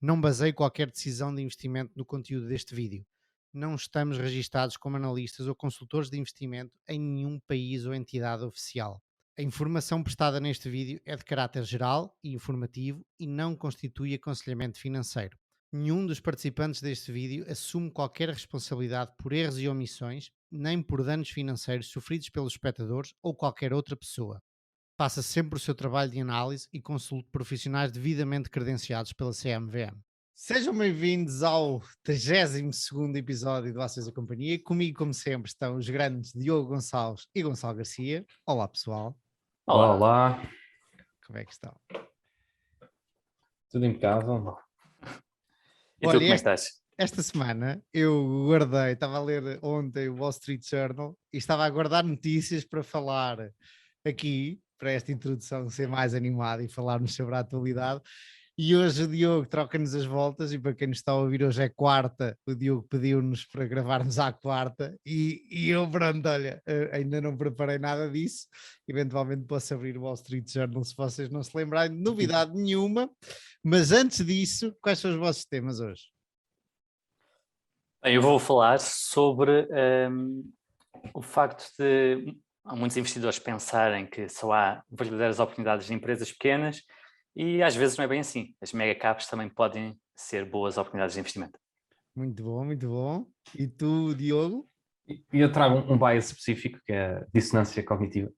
Não baseie qualquer decisão de investimento no conteúdo deste vídeo. Não estamos registados como analistas ou consultores de investimento em nenhum país ou entidade oficial. A informação prestada neste vídeo é de caráter geral e informativo e não constitui aconselhamento financeiro. Nenhum dos participantes deste vídeo assume qualquer responsabilidade por erros e omissões, nem por danos financeiros sofridos pelos espectadores ou qualquer outra pessoa. Faça sempre o seu trabalho de análise e consulte profissionais devidamente credenciados pela CMVM. Sejam bem-vindos ao 32º episódio do Ações da Companhia. Comigo, como sempre, estão os grandes Diogo Gonçalves e Gonçalo Garcia. Olá, pessoal. Olá, olá. Como é que estão? Tudo impecável. E tu, como é que estás? Esta semana eu guardei, estava a ler ontem o Wall Street Journal e estava a guardar notícias para falar aqui, para esta introdução ser mais animada e falarmos sobre a atualidade. E hoje o Diogo troca-nos as voltas, e para quem nos está a ouvir, hoje é quarta, o Diogo pediu-nos para gravarmos à quarta, e eu, pronto, olha, ainda não preparei nada disso, eventualmente posso abrir o Wall Street Journal se vocês não se lembrarem de novidade nenhuma, mas antes disso, quais são os vossos temas hoje? Bem, eu vou falar sobre o facto de há muitos investidores pensarem que só há verdadeiras oportunidades de empresas pequenas e às vezes não é bem assim. As mega caps também podem ser boas oportunidades de investimento. Muito bom, muito bom. E tu, Diogo? E eu trago um bias específico, que é a dissonância cognitiva.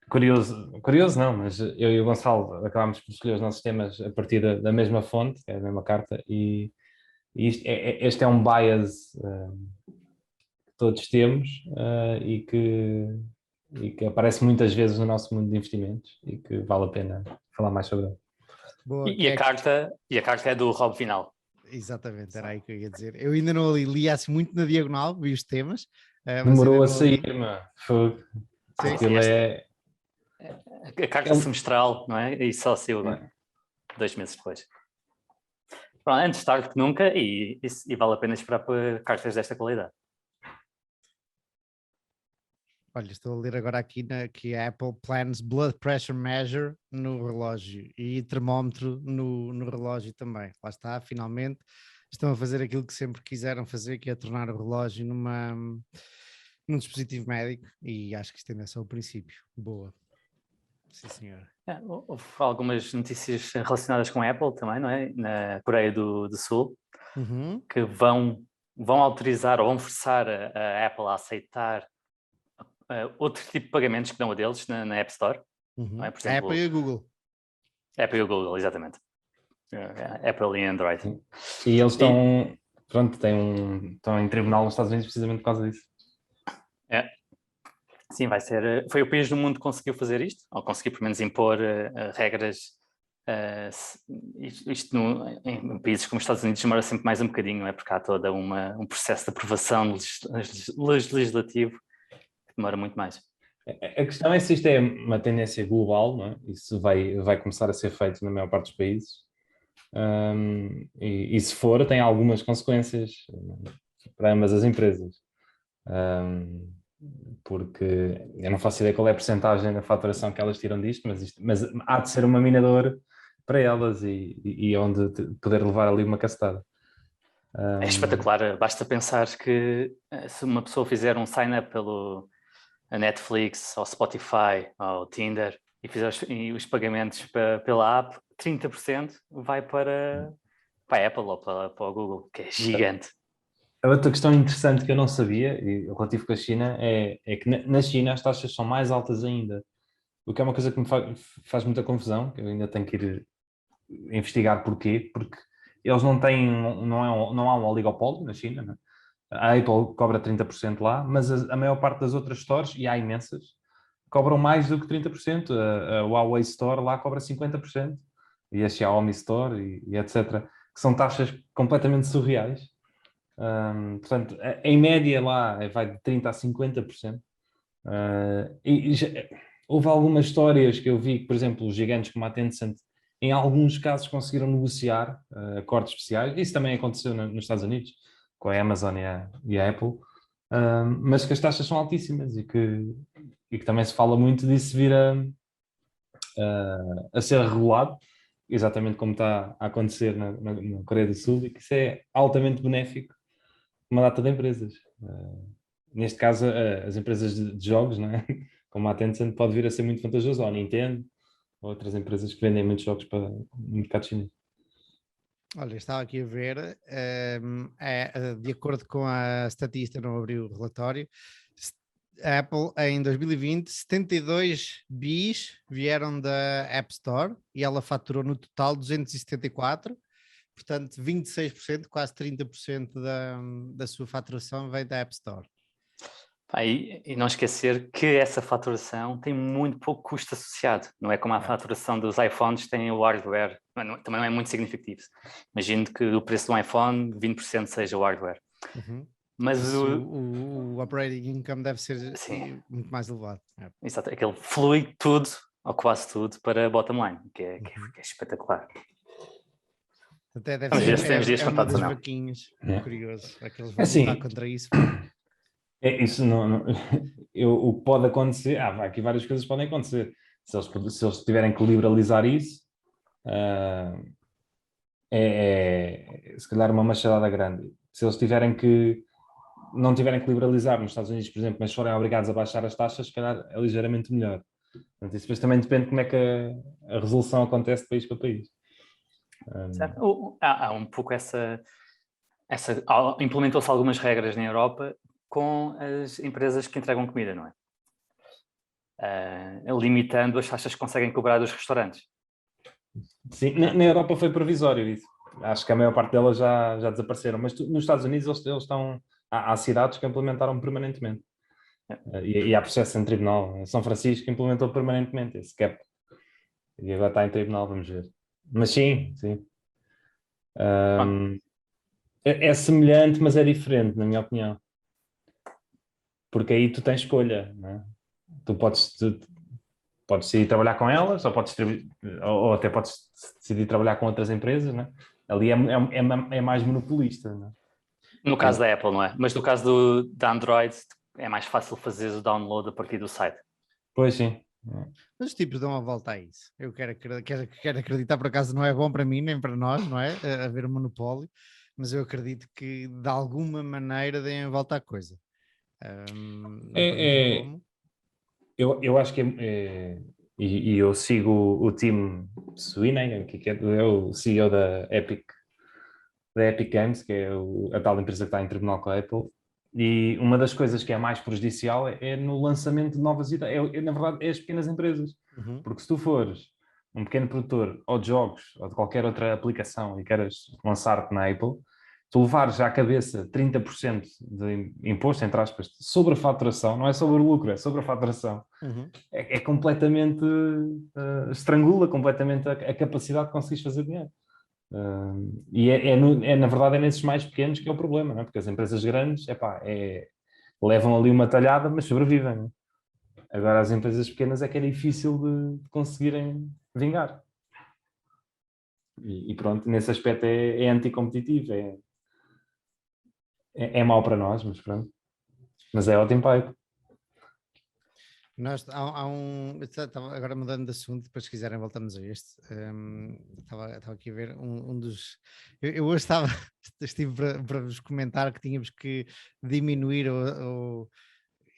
Curioso não, mas eu e o Gonçalo acabámos por escolher os nossos temas a partir da mesma fonte, que é a mesma carta, e este é um bias que todos temos e que aparece muitas vezes no nosso mundo de investimentos e que vale a pena falar mais sobre ele. Boa, E a carta é do Rob Vinal. Exatamente, era aí que eu ia dizer. Eu ainda não li assim muito na diagonal, vi os temas. Demorou a sair, mano. Aquilo é a carta semestral, não é? E só saiu agora, 2 meses depois. Pronto, antes tarde que nunca, e vale a pena esperar por cartas desta qualidade. Olha, estou a ler agora aqui que a Apple plans blood pressure measure no relógio e termómetro no relógio também. Lá está, finalmente estão a fazer aquilo que sempre quiseram fazer, que é tornar o relógio num dispositivo médico, e acho que isto ainda é só o princípio. Boa. Sim, senhor. Houve algumas notícias relacionadas com a Apple também, não é? Na Coreia do Sul, que vão autorizar ou vão forçar a Apple a aceitar outro tipo de pagamentos que não a deles na App Store. Não é? Por exemplo, a Apple e a Google. Apple e o Google, exatamente. Apple e Android. Sim. E eles estão, estão em tribunal nos Estados Unidos precisamente por causa disso. Sim, vai ser. Foi o país do mundo que conseguiu fazer isto, ou conseguiu pelo menos impor regras. Isto em países como os Estados Unidos demora sempre mais um bocadinho, não é? Porque há todo um processo de aprovação legislativo que demora muito mais. A questão é se isto é uma tendência global, não é? Isso vai começar a ser feito na maior parte dos países. E se for, tem algumas consequências para ambas as empresas. Porque eu não faço ideia qual é a percentagem da faturação que elas tiram disto, mas há de ser uma minadora para elas e onde poder levar ali uma cacetada. É espetacular, basta pensar que se uma pessoa fizer um sign-up pelo Netflix, ou Spotify, ou Tinder, e fizer os pagamentos pela app, 30% vai para a Apple ou para o Google, que é gigante. A outra questão interessante que eu não sabia, e relativo com a China, é que na China as taxas são mais altas ainda. O que é uma coisa que me faz muita confusão, que eu ainda tenho que ir investigar porquê, porque eles não têm, não há um oligopólio na China, né? A Apple cobra 30% lá, mas a maior parte das outras stores, e há imensas, cobram mais do que 30%. A Huawei Store lá cobra 50%, e a Xiaomi Store e etc., que são taxas completamente surreais. Portanto, em média lá vai de 30% a 50%. Houve algumas histórias que eu vi que, por exemplo, os gigantes como a Tencent, em alguns casos conseguiram negociar acordos especiais. Isso também aconteceu nos Estados Unidos, com a Amazon e a Apple, mas que as taxas são altíssimas e que também se fala muito disso vir a ser regulado. exatamente como está a acontecer na Coreia do Sul, e que isso é altamente benéfico para uma data de empresas. Neste caso, as empresas de jogos, não é? Como a Tencent, pode vir a ser muito vantajoso, ou a Nintendo, ou outras empresas que vendem muitos jogos para o mercado chinês. Olha, estava aqui a ver, de acordo com a estatística, não abri o relatório, a Apple em 2020, 72 bis vieram da App Store e ela faturou no total 274, portanto 26%, quase 30% da sua faturação vem da App Store. E não esquecer que essa faturação tem muito pouco custo associado, não é como a faturação dos iPhones tem o hardware, também não é muito significativo. Imagino que o preço de um iPhone, 20% seja o hardware. Uhum. Mas o operating income deve ser muito mais elevado. Exato, aquele flui tudo, ou quase tudo, para a bottom line, que é espetacular. Até deve ser dias uma contados, das não. vaquinhas, curioso, é que eles vão Assim, lutar contra isso. Isso não o que pode acontecer, aqui várias coisas podem acontecer. Se eles tiverem que liberalizar isso, se calhar uma machadada grande. Se eles não tiverem que liberalizar nos Estados Unidos, por exemplo, mas forem obrigados a baixar as taxas, se calhar é ligeiramente melhor. Portanto, isso depois também depende de como é que a resolução acontece de país para país. Há um pouco implementou-se algumas regras na Europa com as empresas que entregam comida, não é? Limitando as taxas que conseguem cobrar dos restaurantes. Sim, na Europa foi provisório isso. Acho que a maior parte delas já desapareceram, mas nos Estados Unidos eles estão... Há cidades que implementaram permanentemente. E há processo em tribunal. São Francisco implementou permanentemente esse cap. E agora está em tribunal, vamos ver. Mas sim. É semelhante, mas é diferente, na minha opinião. Porque aí tu tens escolha, não é? Tu podes ir trabalhar com elas, ou até podes decidir trabalhar com outras empresas, não é? Ali é mais monopolista, não é? No caso da Apple, não é? Mas no caso da Android, é mais fácil fazer o download a partir do site. Pois sim. Mas os tipos dão a volta a isso. Eu quero acreditar, por acaso não é bom para mim, nem para nós, não é? Haver um monopólio, mas eu acredito que de alguma maneira deem a volta à coisa. Como. Eu acho que e eu sigo o Tim Sweeney, que é o CEO da Epic Games, que é a tal empresa que está em tribunal com a Apple, e uma das coisas que é mais prejudicial é no lançamento de novas ideias, na verdade é as pequenas empresas, porque se tu fores um pequeno produtor ou de jogos ou de qualquer outra aplicação e queres lançar-te na Apple, tu levares à cabeça 30% de imposto, entre aspas, sobre a faturação, não é sobre o lucro, é sobre a faturação, é completamente, estrangula completamente a capacidade de conseguires fazer dinheiro. Na verdade, é nesses mais pequenos que é o problema, não é? Porque as empresas grandes, levam ali uma talhada, mas sobrevivem, não é? Agora, as empresas pequenas é que é difícil de conseguirem vingar. E pronto, nesse aspecto é anticompetitivo, é mau para nós, mas pronto. Mas é ótimo para a agora mudando de assunto, depois se quiserem voltamos a este. Estava aqui a ver um dos. Eu hoje estive para vos comentar que tínhamos que diminuir ou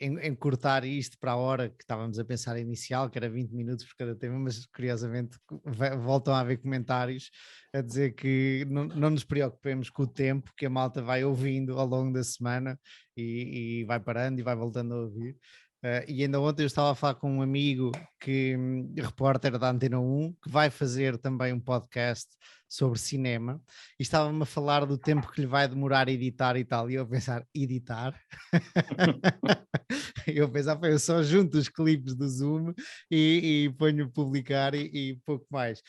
encurtar isto para a hora que estávamos a pensar inicial, que era 20 minutos por cada tema, mas curiosamente voltam a haver comentários a dizer que não nos preocupemos com o tempo, que a malta vai ouvindo ao longo da semana e vai parando e vai voltando a ouvir. E ainda ontem eu estava a falar com um amigo repórter da Antena 1, que vai fazer também um podcast sobre cinema, e estava-me a falar do tempo que lhe vai demorar a editar e tal, e eu a pensar, editar? Eu pensava, eu só junto os clipes do Zoom e ponho publicar e pouco mais.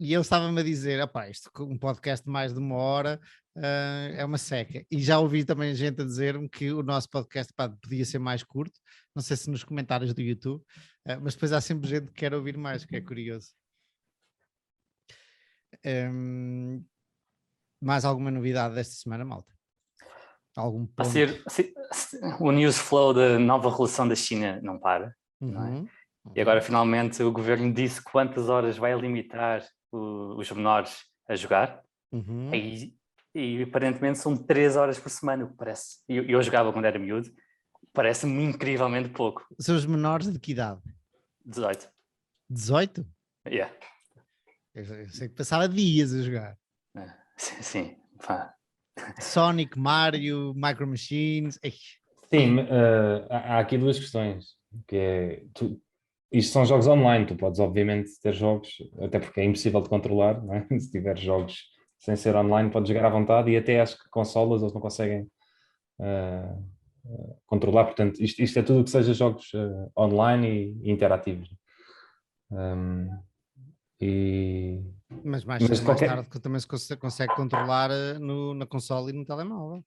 E ele estava-me a dizer, isto um podcast de mais de uma hora é uma seca. E já ouvi também gente a dizer-me que o nosso podcast podia ser mais curto, não sei se nos comentários do YouTube, mas depois há sempre gente que quer ouvir mais, que é curioso. Mais alguma novidade desta semana, malta? Algum ponto? O news flow da nova relação da China não para, não é? E agora finalmente o governo disse quantas horas vai limitar os menores a jogar. Uhum. E aparentemente são 3 horas por semana, o que parece. Eu jogava quando era miúdo, parece-me incrivelmente pouco. São os menores de que idade? 18. 18? Yeah. Eu sei que passava dias a jogar. Sim, sim. Pá. Sonic, Mario, Micro Machines. Ei, Sim, há aqui duas questões, que é, isto são jogos online, tu podes obviamente ter jogos, até porque é impossível de controlar, não é? Se tiver jogos sem ser online, podes jogar à vontade e até acho que consolas eles não conseguem controlar, portanto, isto é tudo que seja jogos online e interativos. E... mas mais Mas cedo de ou mais qualquer... tarde que também se consegue controlar na console e no telemóvel.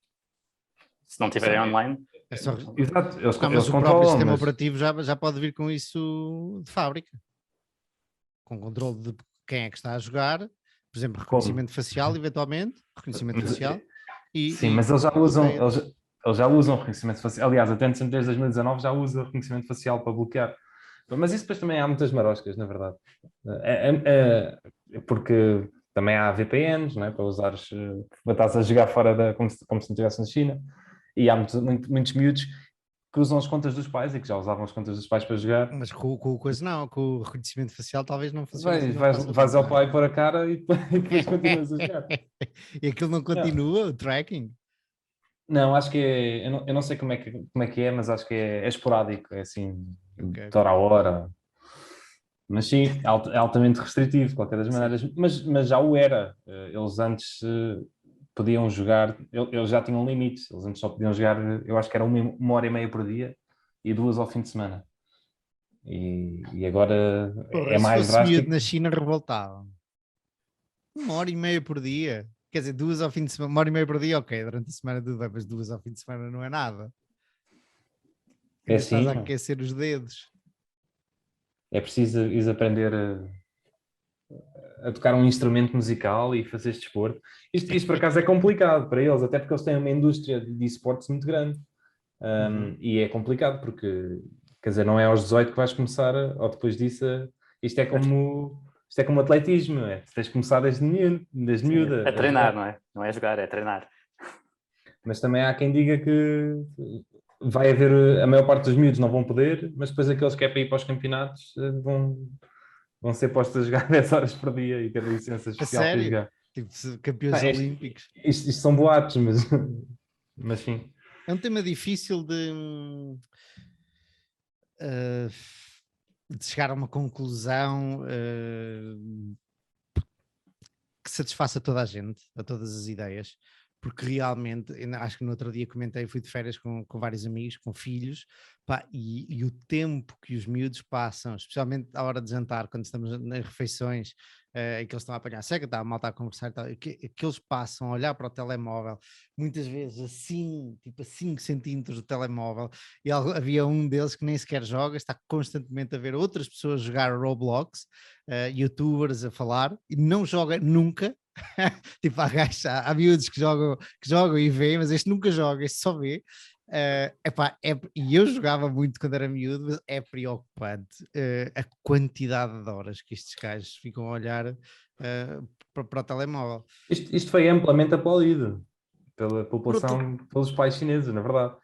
Se não tiverem online. É só... Exato, eles Não, mas o próprio controlam, sistema mas... operativo já pode vir com isso de fábrica. Com controle de quem é que está a jogar, por exemplo, reconhecimento facial, eventualmente, reconhecimento facial. Sim, mas eles já usam, bloqueia. eles já usam reconhecimento facial. Aliás, a Tencent desde 2019 já usa reconhecimento facial para bloquear. Mas isso depois também há muitas maroscas, na verdade. Porque também há VPNs, não é? Para usares, para estás a jogar fora como se não estivesse na China. E há muitos miúdos que usam as contas dos pais e que já usavam as contas dos pais para jogar. Mas com coisa não, com o reconhecimento facial talvez não funcione assim tão Vais ao facilmente. pai pôr a cara e depois continuas a jogar. E aquilo não continua, o tracking? Não, acho que é. Eu não sei como é que é, mas acho que é esporádico, é assim, de hora a hora. Mas sim, é altamente restritivo, de qualquer das maneiras. Mas já o era. Eles antes podiam jogar, eles já tinham limites. Eles antes só podiam jogar, eu acho que era uma hora e meia por dia e 2 ao fim de semana. E agora Porra, é se mais fosse miúdo drástico. na China, revoltava. 1 hora e meia por dia. Quer dizer, 2 ao fim de semana. 1 hora e meia por dia, ok. Durante a semana tudo bem, mas 2 ao fim de semana não é nada. É Ainda estás a assim, aquecer os dedos. é preciso aprender a tocar um instrumento musical e fazer este desporto. Isto por acaso é complicado para eles, até porque eles têm uma indústria de esportes muito grande. E é complicado porque, quer dizer, não é aos 18 que vais começar, ou depois disso, isto é como atletismo, é? Tens de começar desde miúda A a treinar, jogar. não é? Não é jogar, é treinar. Mas também há quem diga que vai haver, a maior parte dos miúdos não vão poder, mas depois aqueles que é para ir para os campeonatos vão ser postos a jogar 10 horas por dia e ter licença A especial para ir sério? jogar. Tipo, campeões olímpicos. Isto são boatos, mas sim. É um tema difícil uh, de chegar a uma conclusão que satisfaça toda a gente, a todas as ideias, porque realmente, acho que no outro dia comentei, fui de férias com vários amigos, com filhos, pá, e o tempo que os miúdos passam, especialmente à hora de jantar, quando estamos nas refeições, em que eles estão a apanhar seca, está a malta a conversar, tal, que eles passam a olhar para o telemóvel, muitas vezes assim, tipo a 5 centímetros do telemóvel, e havia um deles que nem sequer joga, está constantemente a ver outras pessoas jogar Roblox, youtubers a falar, e não joga nunca. Tipo, há miúdos que jogam e veem, mas este nunca joga, este só vê. E eu jogava muito quando era miúdo, mas é preocupante a quantidade de horas que estes gajos ficam a olhar para o telemóvel. Isto foi amplamente aplaudido pela população, pelos pais chineses, na verdade.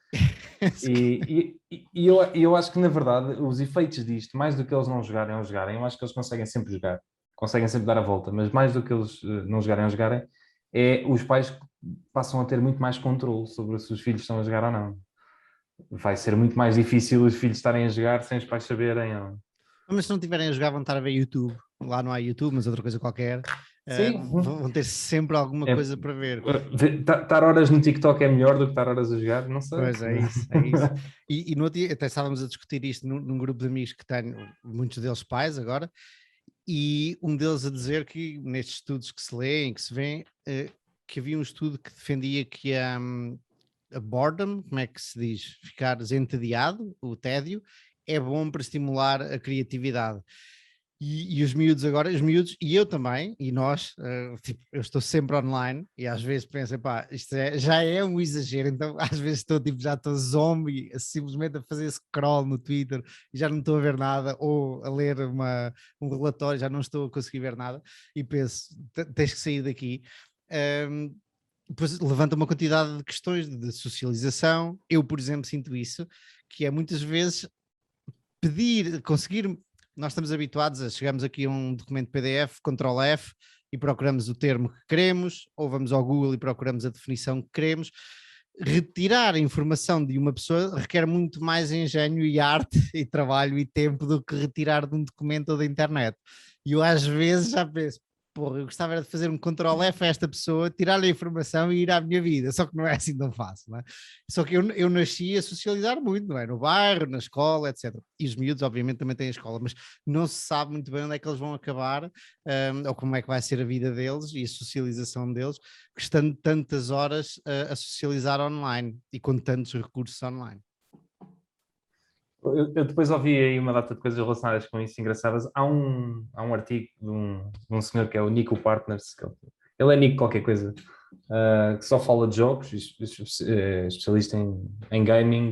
Eu acho que, na verdade, os efeitos disto, mais do que eles não jogarem ou jogarem, eu acho que eles conseguem sempre jogar, conseguem sempre dar a volta, mas mais do que eles não jogarem ou jogarem, é os pais que passam a ter muito mais controle sobre se os filhos estão a jogar ou não. Vai ser muito mais difícil os filhos estarem a jogar sem os pais saberem. Mas se não tiverem a jogar, vão estar a ver YouTube. Lá não há YouTube, mas outra coisa qualquer. Sim. Vão ter sempre alguma coisa para ver. Estar horas no TikTok é melhor do que estar horas a jogar? Não sei. Pois é isso, é isso. E no outro dia até estávamos a discutir isto num grupo de amigos que tenho, muitos deles pais agora, e um deles a dizer que nestes estudos que se lêem, que se vêem, que havia um estudo que defendia que a boredom, como é que se diz? Ficares entediado, o tédio, é bom para estimular a criatividade. E os miúdos agora, e eu também, e nós, tipo, eu estou sempre online e às vezes penso, pá, isto já é um exagero, então às vezes estou tipo, já estou zombie, simplesmente a fazer scroll no Twitter e já não estou a ver nada, ou a ler um relatório, já não estou a conseguir ver nada, e penso, tens que sair daqui. Depois levanta uma quantidade de questões de socialização. Eu, por exemplo, sinto isso, que é muitas vezes conseguir. Nós estamos habituados a chegamos aqui a um documento PDF, Ctrl F, e procuramos o termo que queremos, ou vamos ao Google e procuramos a definição que queremos. Retirar a informação de uma pessoa requer muito mais engenho e arte e trabalho e tempo do que retirar de um documento ou da internet. E eu às vezes já penso, porra, eu gostava de fazer um Ctrl F a esta pessoa, tirar-lhe a informação e ir à minha vida, só que não é assim tão fácil, não é? Só que eu nasci a socializar muito, não é? No bairro, na escola, etc. E os miúdos, obviamente, também têm a escola, mas não se sabe muito bem onde é que eles vão acabar, ou como é que vai ser a vida deles e a socialização deles, estando tantas horas a socializar online e com tantos recursos online. Eu depois ouvi aí uma data de coisas relacionadas com isso engraçadas. Há um artigo de um senhor que é o Nico Partners, ele é Nico qualquer coisa, que só fala de jogos, especialista em gaming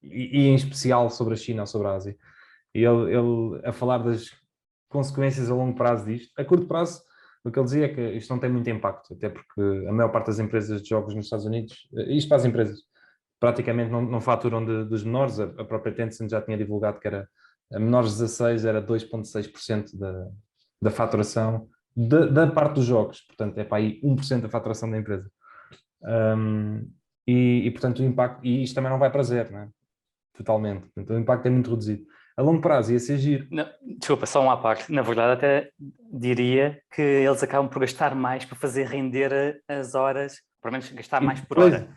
e em especial sobre a China ou sobre a Ásia. E ele a falar das consequências a longo prazo disto. A curto prazo, o que ele dizia é que isto não tem muito impacto, até porque a maior parte das empresas de jogos nos Estados Unidos, isto para as empresas, praticamente não faturam dos menores. A própria Tencent já tinha divulgado que era a menores 16 era 2,6% da faturação da parte dos jogos, portanto é para aí 1% da faturação da empresa. Portanto o impacto, e isto também não vai para zero, não é? Totalmente, então o impacto é muito reduzido. A longo prazo ia ser giro. Não, desculpa, só uma parte. Na verdade, até diria que eles acabam por gastar mais para fazer render as horas, pelo menos gastar mais por hora.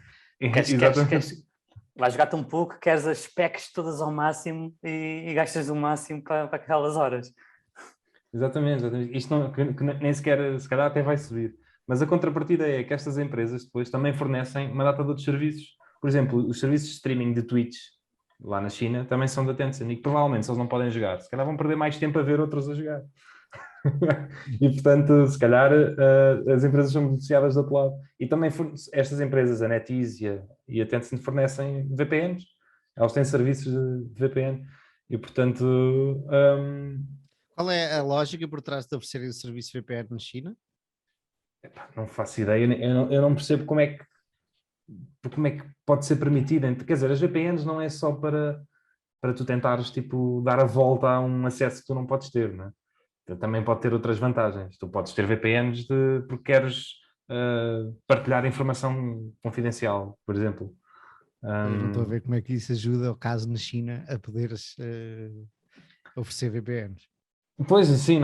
Vais jogar tão pouco, queres as specs todas ao máximo e gastas o máximo para aquelas horas. Exatamente. Isto não, que nem sequer, se calhar até vai subir. Mas a contrapartida é que estas empresas depois também fornecem uma data de outros serviços. Por exemplo, os serviços de streaming de Twitch, lá na China, também são da Tencent e que provavelmente, se eles não podem jogar, se calhar vão perder mais tempo a ver outros a jogar. E, portanto, se calhar as empresas são beneficiadas do outro lado. E também estas empresas, a NetEase e a Tencent, fornecem VPNs. Elas têm serviços de VPN. E, portanto... Qual é a lógica por trás de oferecerem o serviço VPN na China? Não faço ideia. Eu não percebo como é que pode ser permitido. Quer dizer, as VPNs não é só para tu tentares tipo, dar a volta a um acesso que tu não podes ter, não é? Também pode ter outras vantagens. Tu podes ter VPNs porque queres partilhar informação confidencial, por exemplo. Eu não estou a ver como é que isso ajuda o caso na China a poderes oferecer VPNs. Pois, sim,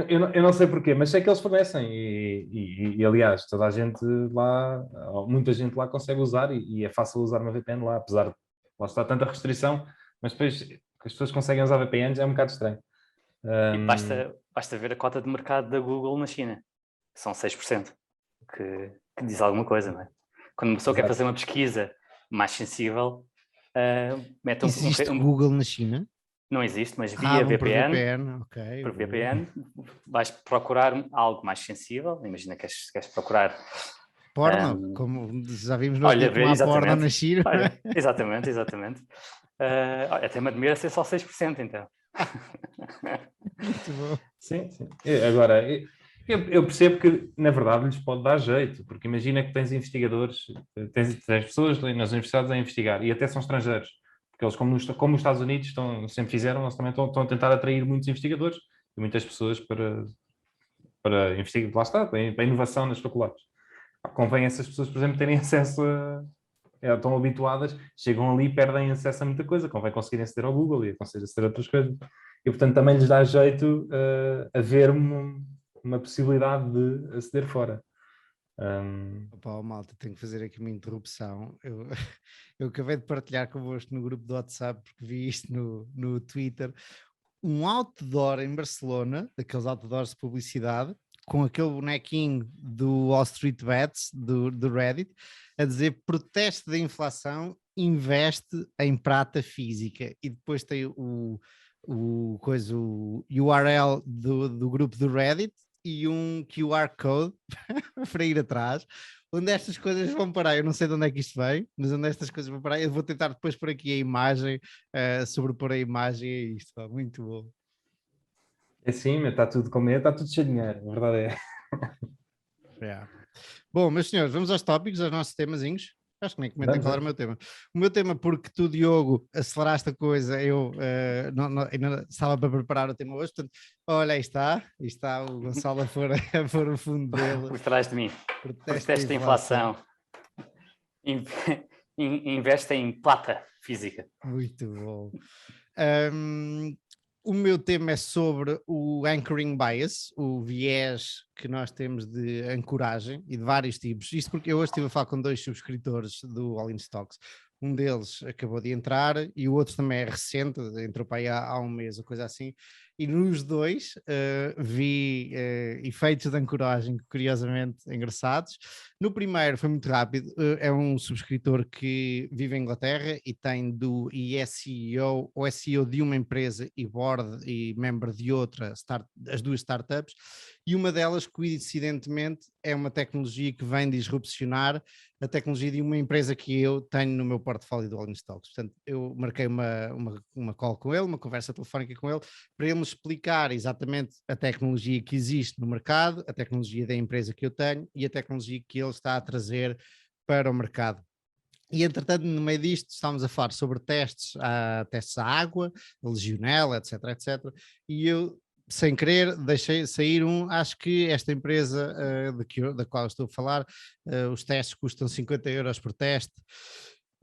eu não sei porquê, mas sei que eles fornecem e aliás, toda a gente lá, muita gente lá consegue usar e é fácil usar uma VPN lá, apesar de lá estar tanta restrição, mas depois que as pessoas conseguem usar VPNs é um bocado estranho. E basta ver a cota de mercado da Google na China, que são 6%, que diz alguma coisa, não é? Quando uma pessoa quer fazer uma pesquisa mais sensível, mete Existe Google na China? Não existe, mas via VPN, por VPN, vais procurar algo mais sensível. Imagina que queres procurar porno, como já vimos no outro dia, como há porno na China. Olha, exatamente. Até me admira ser só 6%, então. Muito bom. Sim. Agora, eu percebo que, na verdade, lhes pode dar jeito, porque imagina que tens investigadores, tens pessoas nas universidades a investigar, e até são estrangeiros. Porque eles, como os Estados Unidos sempre fizeram, eles também estão a tentar atrair muitos investigadores e muitas pessoas para investigar, lá está, para a inovação nas faculdades. Convém essas pessoas, por exemplo, terem acesso estão habituadas, chegam ali e perdem acesso a muita coisa, convém conseguirem aceder ao Google e conseguirem aceder a outras coisas. E, portanto, também lhes dá jeito haver uma possibilidade de aceder fora. Opa, malta, tenho que fazer aqui uma interrupção. Eu acabei de partilhar convosco no grupo do WhatsApp, porque vi isto no Twitter, um outdoor em Barcelona, daqueles outdoors de publicidade, com aquele bonequinho do Wall Street Bets, do Reddit, a dizer protesto da inflação, investe em prata física. E depois tem o o URL do grupo do Reddit e um QR Code para ir atrás. Onde estas coisas vão parar, eu não sei de onde é que isto vem, mas onde estas coisas vão parar, eu vou tentar depois pôr aqui a imagem, sobrepor a imagem a isto, pá, muito bom. É sim, está tudo com medo, está tudo cheio de dinheiro, a verdade é. Yeah. Bom, meus senhores, vamos aos tópicos, aos nossos temazinhos. Acho que nem comentei qual era o meu tema. O meu tema, porque tu, Diogo, aceleraste a coisa, eu ainda estava para preparar o tema hoje, portanto, olha, aí está o Gonçalo a pôr o fundo dele. Por trás de mim. Protesto da inflação. Investe em plata física. Muito bom. O meu tema é sobre o anchoring bias, o viés que nós temos de ancoragem e de vários tipos. Isto porque eu hoje estive a falar com 2 subscritores do All In Stocks. Um deles acabou de entrar e o outro também é recente, entrou para aí há um mês ou coisa assim. E nos dois vi efeitos de ancoragem curiosamente engraçados. No primeiro foi muito rápido, é um subscritor que vive em Inglaterra e tem é CEO ou é CEO de uma empresa e board e member de outra, as duas startups, e uma delas coincidentemente é uma tecnologia que vem disrupcionar a tecnologia de uma empresa que eu tenho no meu portfólio do All In Stocks. Portanto, eu marquei uma call com ele, uma conversa telefónica com ele, para ele me explicar exatamente a tecnologia que existe no mercado, a tecnologia da empresa que eu tenho e a tecnologia que ele está a trazer para o mercado. E entretanto, no meio disto, estávamos a falar sobre testes à água, legionela, etc, etc. E eu, sem querer, deixei sair acho que esta empresa da qual estou a falar, os testes custam 50€ por teste.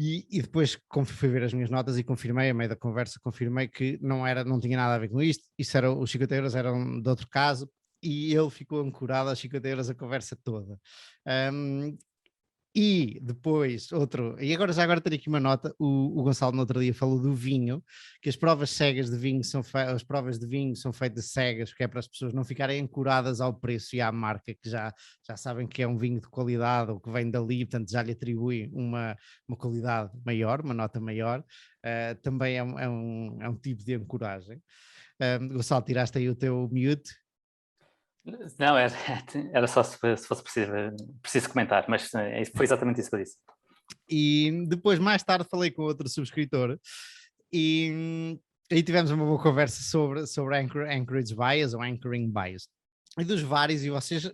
E depois fui ver as minhas notas e confirmei, a meio da conversa, confirmei que não tinha nada a ver com isto, os 50€ eram de outro caso, e ele ficou ancorado aos 50€ a conversa toda. E depois e agora tenho aqui uma nota, o Gonçalo no outro dia falou do vinho, que as provas cegas de vinho as provas de vinho são feitas cegas, porque é para as pessoas não ficarem ancoradas ao preço e à marca, que já sabem que é um vinho de qualidade ou que vem dali, portanto já lhe atribui uma qualidade maior, uma nota maior, também é um tipo de ancoragem. Gonçalo, tiraste aí o teu mute. Não, era só se fosse preciso comentar, mas foi exatamente isso que eu disse. E depois, mais tarde, falei com outro subscritor e aí tivemos uma boa conversa sobre anchorage bias ou anchoring bias. E dos vários, e vocês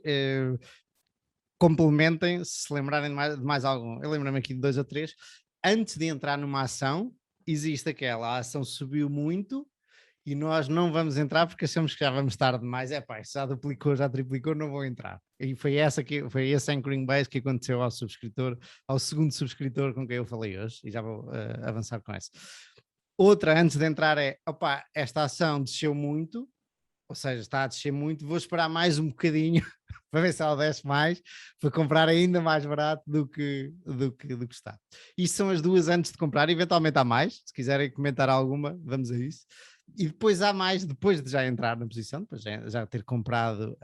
complementem se lembrarem de mais algum. Eu lembro-me aqui de 2 ou 3. Antes de entrar numa ação, existe a ação subiu muito, e nós não vamos entrar porque achamos que já vamos tarde demais. Já duplicou, já triplicou, não vou entrar. E foi esse anchoring base que aconteceu ao segundo subscritor com quem eu falei hoje, e já vou avançar com essa. Outra, antes de entrar, esta ação desceu muito, ou seja, está a descer muito, vou esperar mais um bocadinho para ver se ela desce mais, para comprar ainda mais barato do que está. Isto são as duas antes de comprar, eventualmente há mais, se quiserem comentar alguma, vamos a isso. E depois há mais, depois de já entrar na posição, depois de já ter comprado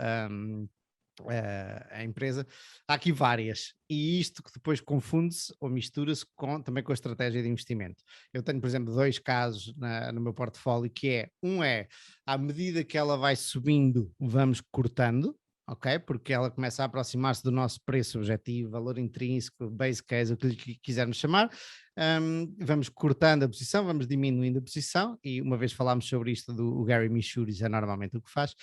a empresa, há aqui várias, e isto que depois confunde-se ou mistura-se também com a estratégia de investimento. Eu tenho, por exemplo, 2 casos no meu portfólio, que é à medida que ela vai subindo, vamos cortando, ok? Porque ela começa a aproximar-se do nosso preço objetivo, valor intrínseco, base case, o que lhe quisermos chamar. Vamos cortando a posição, vamos diminuindo a posição, e uma vez falámos sobre isto do Gary Michuris, é normalmente o que faz.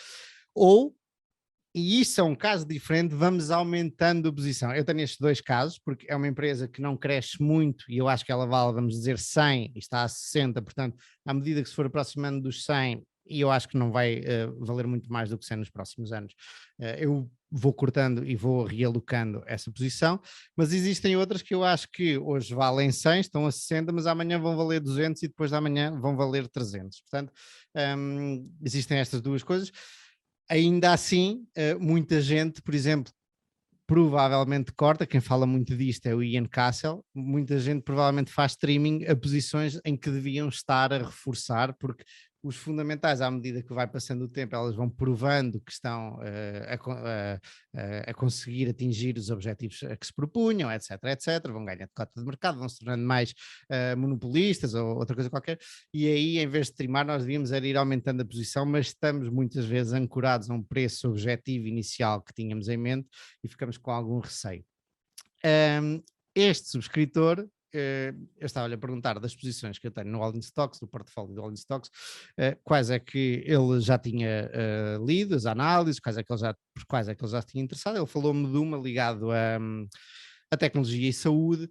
E isso é um caso diferente, vamos aumentando a posição. Eu tenho estes 2 casos, porque é uma empresa que não cresce muito, e eu acho que ela vale, vamos dizer, 100 e está a 60, portanto, à medida que se for aproximando dos 100, e eu acho que não vai valer muito mais do que 100 nos próximos anos, eu vou cortando e vou realocando essa posição, mas existem outras que eu acho que hoje valem 100, estão a 60, mas amanhã vão valer 200 e depois de amanhã vão valer 300. Portanto, existem estas duas coisas. Ainda assim, muita gente, por exemplo, provavelmente corta, quem fala muito disto é o Ian Castle, muita gente provavelmente faz streaming a posições em que deviam estar a reforçar, porque os fundamentais, à medida que vai passando o tempo, elas vão provando que estão a conseguir atingir os objetivos a que se propunham, etc, etc, vão ganhando cota de mercado, vão se tornando mais monopolistas ou outra coisa qualquer, e aí, em vez de trimar, nós devíamos era ir aumentando a posição, mas estamos muitas vezes ancorados a um preço objetivo inicial que tínhamos em mente e ficamos com algum receio. Este subscritor, eu estava-lhe a perguntar das posições que eu tenho no All in Stocks, do portfólio do All in Stocks, quais é que ele já tinha lido, as análises, por quais é que ele já se tinha interessado. Ele falou-me de uma ligado a tecnologia e saúde,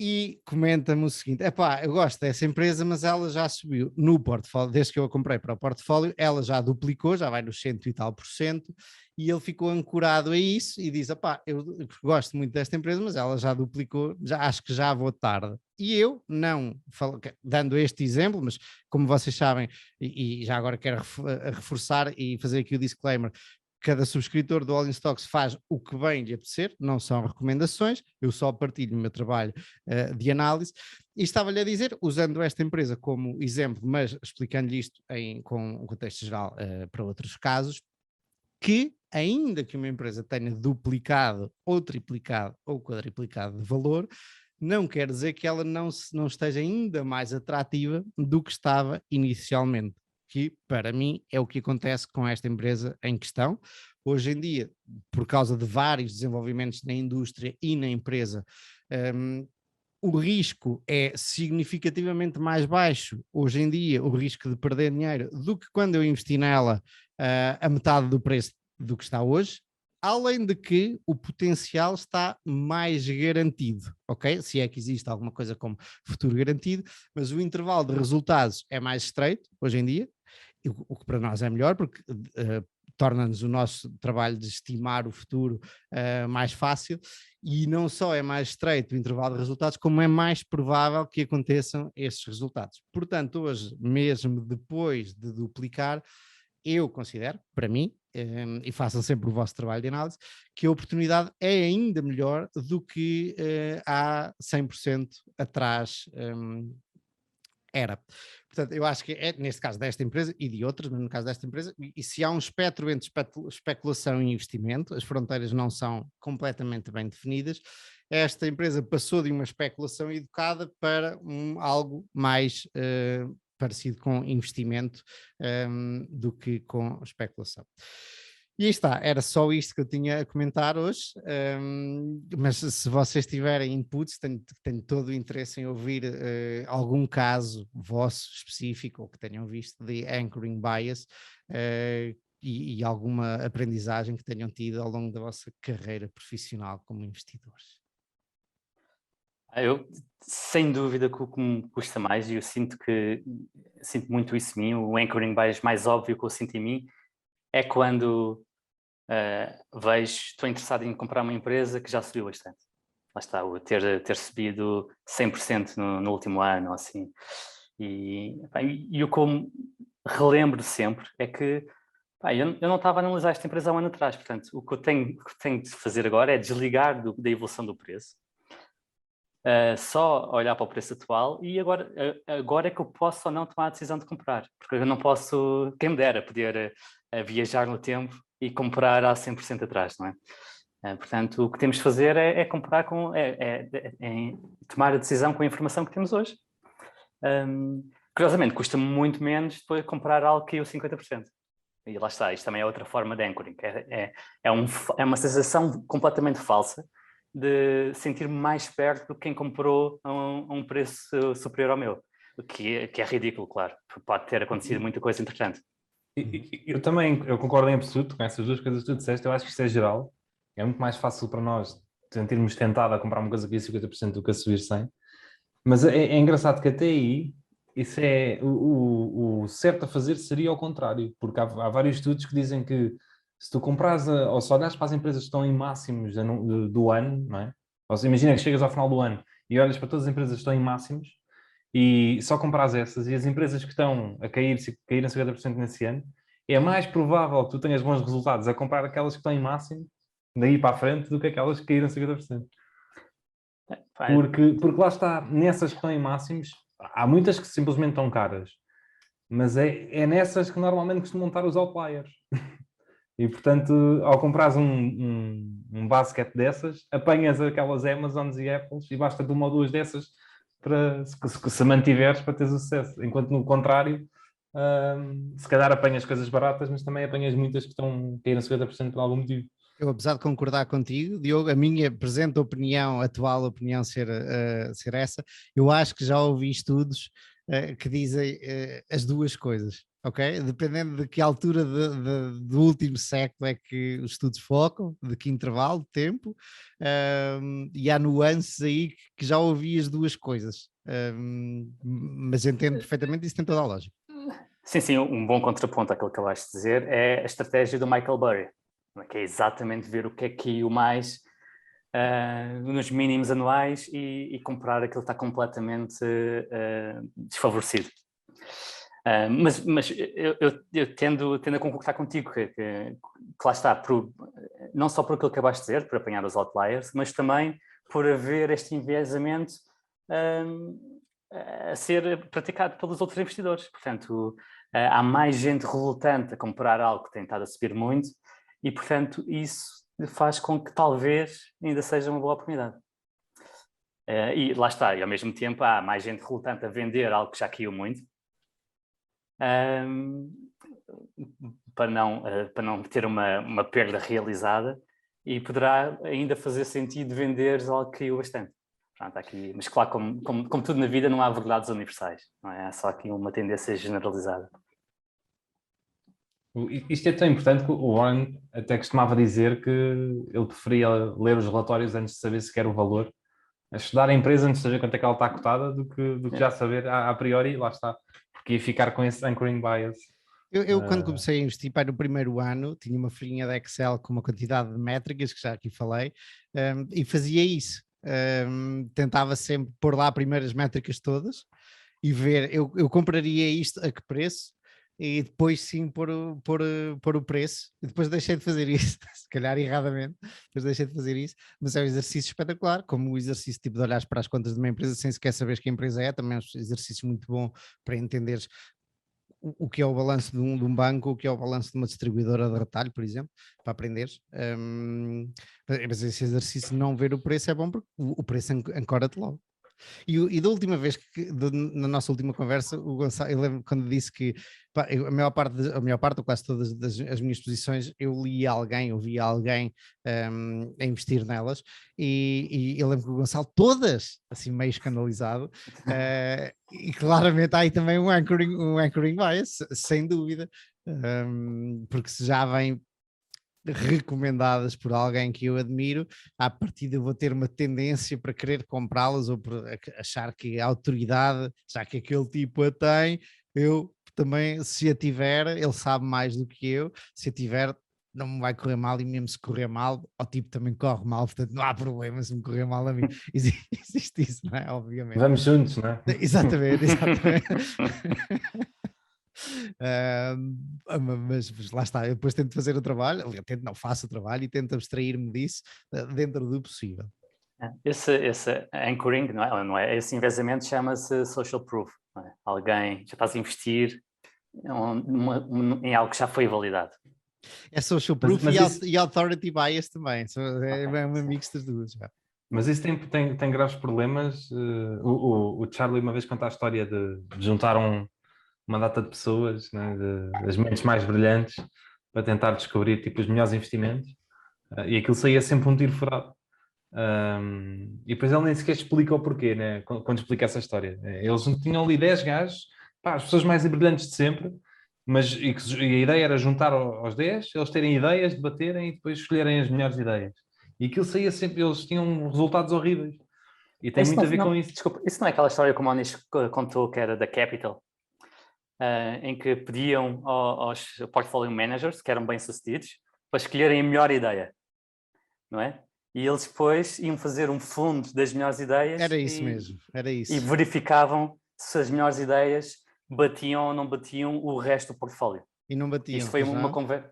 e comenta-me o seguinte: epá, eu gosto dessa empresa, mas ela já subiu no portfólio, desde que eu a comprei para o portfólio, ela já duplicou, já vai nos 100 e tal por cento, e ele ficou ancorado a isso e diz: epá, eu gosto muito desta empresa, mas ela já duplicou, já, acho que já vou tarde. E eu não, dando este exemplo, mas como vocês sabem, e já agora quero reforçar e fazer aqui o disclaimer, cada subscritor do All in Stocks faz o que bem lhe apetecer, não são recomendações, eu só partilho o meu trabalho de análise, e estava-lhe a dizer, usando esta empresa como exemplo, mas explicando-lhe isto com um contexto geral para outros casos, que ainda que uma empresa tenha duplicado ou triplicado ou quadriplicado de valor, não quer dizer que ela não esteja ainda mais atrativa do que estava inicialmente, que para mim é o que acontece com esta empresa em questão. Hoje em dia, por causa de vários desenvolvimentos na indústria e na empresa, o risco é significativamente mais baixo hoje em dia, o risco de perder dinheiro, do que quando eu investi nela a metade do preço do que está hoje, além de que o potencial está mais garantido, ok? Se é que existe alguma coisa como futuro garantido, mas o intervalo de resultados é mais estreito hoje em dia, o que para nós é melhor, porque torna-nos o nosso trabalho de estimar o futuro mais fácil, e não só é mais estreito o intervalo de resultados, como é mais provável que aconteçam esses resultados. Portanto, hoje, mesmo depois de duplicar, eu considero, para mim, e façam sempre o vosso trabalho de análise, que a oportunidade é ainda melhor do que há 100% atrás era. Portanto, eu acho que é, neste caso desta empresa e de outras, mas no caso desta empresa, e se há um espectro entre especulação e investimento, as fronteiras não são completamente bem definidas, esta empresa passou de uma especulação educada para algo mais parecido com investimento do que com especulação. E aí está, era só isto que eu tinha a comentar hoje, mas se vocês tiverem inputs, tenho todo o interesse em ouvir algum caso vosso específico ou que tenham visto de anchoring bias e alguma aprendizagem que tenham tido ao longo da vossa carreira profissional como investidores. Eu, sem dúvida, que o que me custa mais, e eu sinto muito isso em mim, o anchoring bias mais óbvio que eu sinto em mim, é quando estou interessado em comprar uma empresa que já subiu bastante. Lá está, o ter subido 100% no último ano, assim. E o que eu relembro sempre é que eu não estava a analisar esta empresa há um ano atrás, portanto, o que eu tenho de fazer agora é desligar da evolução do preço, só olhar para o preço atual, e agora é que eu posso ou não tomar a decisão de comprar, porque eu não posso, quem me dera, poder viajar no tempo e comprar há 100% atrás, não é? Portanto, o que temos de fazer é comprar tomar a decisão com a informação que temos hoje. Curiosamente, custa muito menos depois comprar algo que caiu 50%. E lá está, isto também é outra forma de anchoring. É uma sensação completamente falsa de sentir-me mais perto do que quem comprou a um preço superior ao meu. O que é ridículo, claro. Pode ter acontecido muita coisa interessante. Eu concordo em absoluto com essas duas coisas que tu disseste. Eu acho que isto é geral. É muito mais fácil para nós sentirmos tentados a comprar uma coisa que é 50% do que a subir 100%. Mas é engraçado que até aí, isso é o certo a fazer seria ao contrário, porque há vários estudos que dizem que se tu compras ou só olhas para as empresas que estão em máximos do ano, não é? Ou seja, imagina que chegas ao final do ano e olhas para todas as empresas que estão em máximos e só compras essas, e as empresas que estão a caíram 50% nesse ano, é mais provável que tu tenhas bons resultados a comprar aquelas que estão em máximo daí para a frente do que aquelas que caíram 50%. Porque lá está, nessas que estão em máximos, há muitas que simplesmente estão caras. mas é nessas que normalmente costumam estar os outliers. E, portanto, ao comprares um basket dessas, apanhas aquelas Amazons e Apples e basta-te uma ou duas dessas para, se mantiveres, para teres o sucesso. Enquanto, no contrário, se calhar apanhas coisas baratas, mas também apanhas muitas que estão a cair a 50% por algum motivo. Eu, apesar de concordar contigo, Diogo, a minha presente opinião, atual opinião ser essa, eu acho que já ouvi estudos que dizem as duas coisas, ok? Dependendo de que altura do último século é que os estudos focam, de que intervalo de tempo, e há nuances aí que já ouvi as duas coisas, mas entendo perfeitamente, isso tem toda a lógica. Sim, um bom contraponto àquilo que acabaste de dizer é a estratégia do Michael Burry, que é exatamente ver o que é que caiu mais nos mínimos anuais e comprar aquilo que está completamente desfavorecido. Mas eu tendo a concordar contigo que lá está, não só por aquilo que acabaste de dizer, por apanhar os outliers, mas também por haver este enviesamento a ser praticado pelos outros investidores. Portanto, há mais gente relutante a comprar algo que tem estado a subir muito e, portanto, isso faz com que talvez ainda seja uma boa oportunidade. E lá está, e ao mesmo tempo há mais gente relutante a vender algo que já caiu muito, para não ter uma perda realizada, e poderá ainda fazer sentido vender algo que caiu bastante. Pronto, aqui, mas claro, como tudo na vida, não há verdades universais, não é? Há só aqui uma tendência generalizada. Isto é tão importante que o Warren até costumava dizer que ele preferia ler os relatórios antes de saber sequer o valor, a estudar a empresa antes de saber quanto é que ela está cotada, do que já saber a priori, lá está, porque ia ficar com esse anchoring bias. Eu quando comecei a investir, no primeiro ano, tinha uma folhinha de Excel com uma quantidade de métricas, que já aqui falei, e fazia isso. Tentava sempre pôr lá primeiro as métricas todas e ver, eu compraria isto a que preço, e depois sim pôr o preço, e depois deixei de fazer isso, se calhar erradamente, depois deixei de fazer isso, mas é um exercício espetacular, como o exercício tipo de olhares para as contas de uma empresa sem sequer saberes que a empresa é, também é um exercício muito bom para entenderes o que é o balanço de um banco, o que é o balanço de uma distribuidora de retalho, por exemplo, para aprenderes. Mas esse exercício de não ver o preço é bom porque o preço ancora-te logo. E da última vez, na nossa última conversa, o Gonçalo, eu lembro quando disse que pá, a maior parte, ou quase todas as minhas posições, eu vi alguém a investir nelas, e eu lembro que o Gonçalo, todas, assim meio escandalizado, e claramente há aí também um anchoring bias, sem dúvida, porque se já vem recomendadas por alguém que eu admiro, à partida eu vou ter uma tendência para querer comprá-las, ou por achar que a autoridade, já que aquele tipo a tem, eu também, se a tiver, ele sabe mais do que eu, se a tiver, não me vai correr mal, e mesmo se correr mal, o tipo também corre mal, portanto não há problema se me correr mal a mim. Existe isso, não é? Obviamente. Vamos juntos, não é? Exatamente. Mas lá está, eu depois tento fazer o trabalho, não faço o trabalho e tento abstrair-me disso dentro do possível. Esse anchoring, não é? Esse envezamento chama-se social proof. Não é? Alguém já estás a investir em algo que já foi validado. É social proof e authority bias também, é uma mix das duas. Mas isso tem graves problemas. O Charlie uma vez conta a história de juntar uma data de pessoas, né, das mentes mais brilhantes, para tentar descobrir tipo, os melhores investimentos, e aquilo saía sempre um tiro furado. E depois ele nem sequer explica o porquê, né, quando explica essa história. Eles tinham ali 10 gajos, as pessoas mais brilhantes de sempre, mas e a ideia era juntar aos 10, eles terem ideias, debaterem e depois escolherem as melhores ideias. E aquilo saía sempre, eles tinham resultados horríveis. E tem muito a ver com isso. Desculpa, isso não é aquela história como o Anish contou, que era da Capital, em que pediam aos portfolio managers, que eram bem-sucedidos, para escolherem a melhor ideia, não é? E eles depois iam fazer um fundo das melhores ideias. Era isso mesmo, era isso. E verificavam se as melhores ideias batiam ou não batiam o resto do portfólio. E não batiam. Isto foi uma conversa.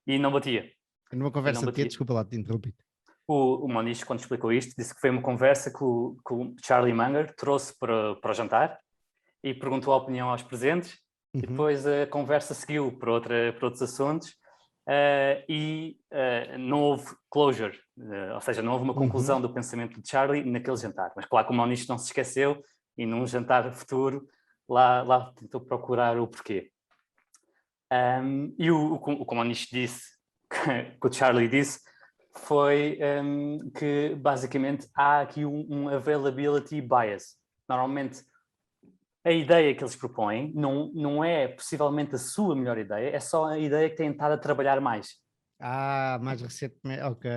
E não batia. Numa conversa de quê? Desculpa lá, te interrompi. O Moniz, quando explicou isto, disse que foi uma conversa que o Charlie Munger trouxe para o jantar e perguntou a opinião aos presentes, e Uhum. depois a conversa seguiu para outros assuntos não houve closure, ou seja, não houve uma conclusão do pensamento de Charlie naquele jantar. Mas claro que o Moniz não se esqueceu e num jantar futuro lá tentou procurar o porquê. E o que o Moniz disse, que o Charlie disse, foi que basicamente há aqui um availability bias. Normalmente a ideia que eles propõem não é possivelmente a sua melhor ideia, é só a ideia que têm estado a trabalhar mais. Mais recentemente, ok,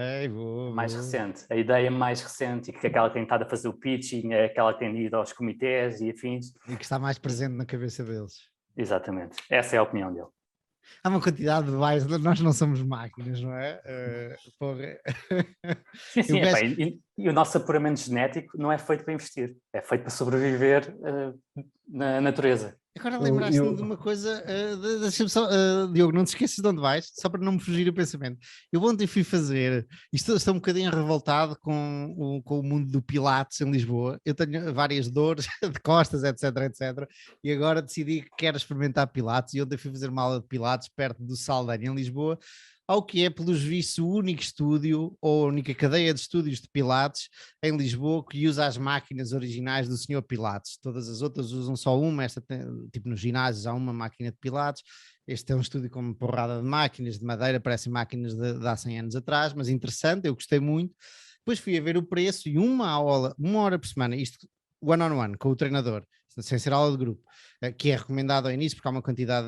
Mais vou. recente. A ideia mais recente e que aquela que tem estado a fazer o pitching, é aquela que tem ido aos comitês e afins. E que está mais presente na cabeça deles. Exatamente. Essa é a opinião dele. Há uma quantidade de bias, nós não somos máquinas, não é? Porra. Sim, Eu gajo- e o nosso apuramento genético não é feito para investir, é feito para sobreviver na natureza. Agora lembraste-me de uma coisa, deixa-me só, Diogo, não te esqueças de onde vais, só para não me fugir o pensamento. Eu ontem fui fazer, estou um bocadinho revoltado com o mundo do Pilates em Lisboa. Eu tenho várias dores de costas, etc, etc. E agora decidi que quero experimentar Pilates e ontem fui fazer uma aula de Pilates perto do Saldanha, em Lisboa, ao que é, pelos vistos, o único estúdio ou a única cadeia de estúdios de Pilates em Lisboa que usa as máquinas originais do Senhor Pilates. Todas as outras usam só uma, tipo nos ginásios há uma máquina de Pilates. Este é um estúdio com uma porrada de máquinas de madeira, parecem máquinas de há 100 anos atrás, mas interessante, eu gostei muito. Depois fui a ver o preço e uma hora por semana, isto one-on-one, com o treinador, sem ser aula de grupo, que é recomendado ao início porque há uma quantidade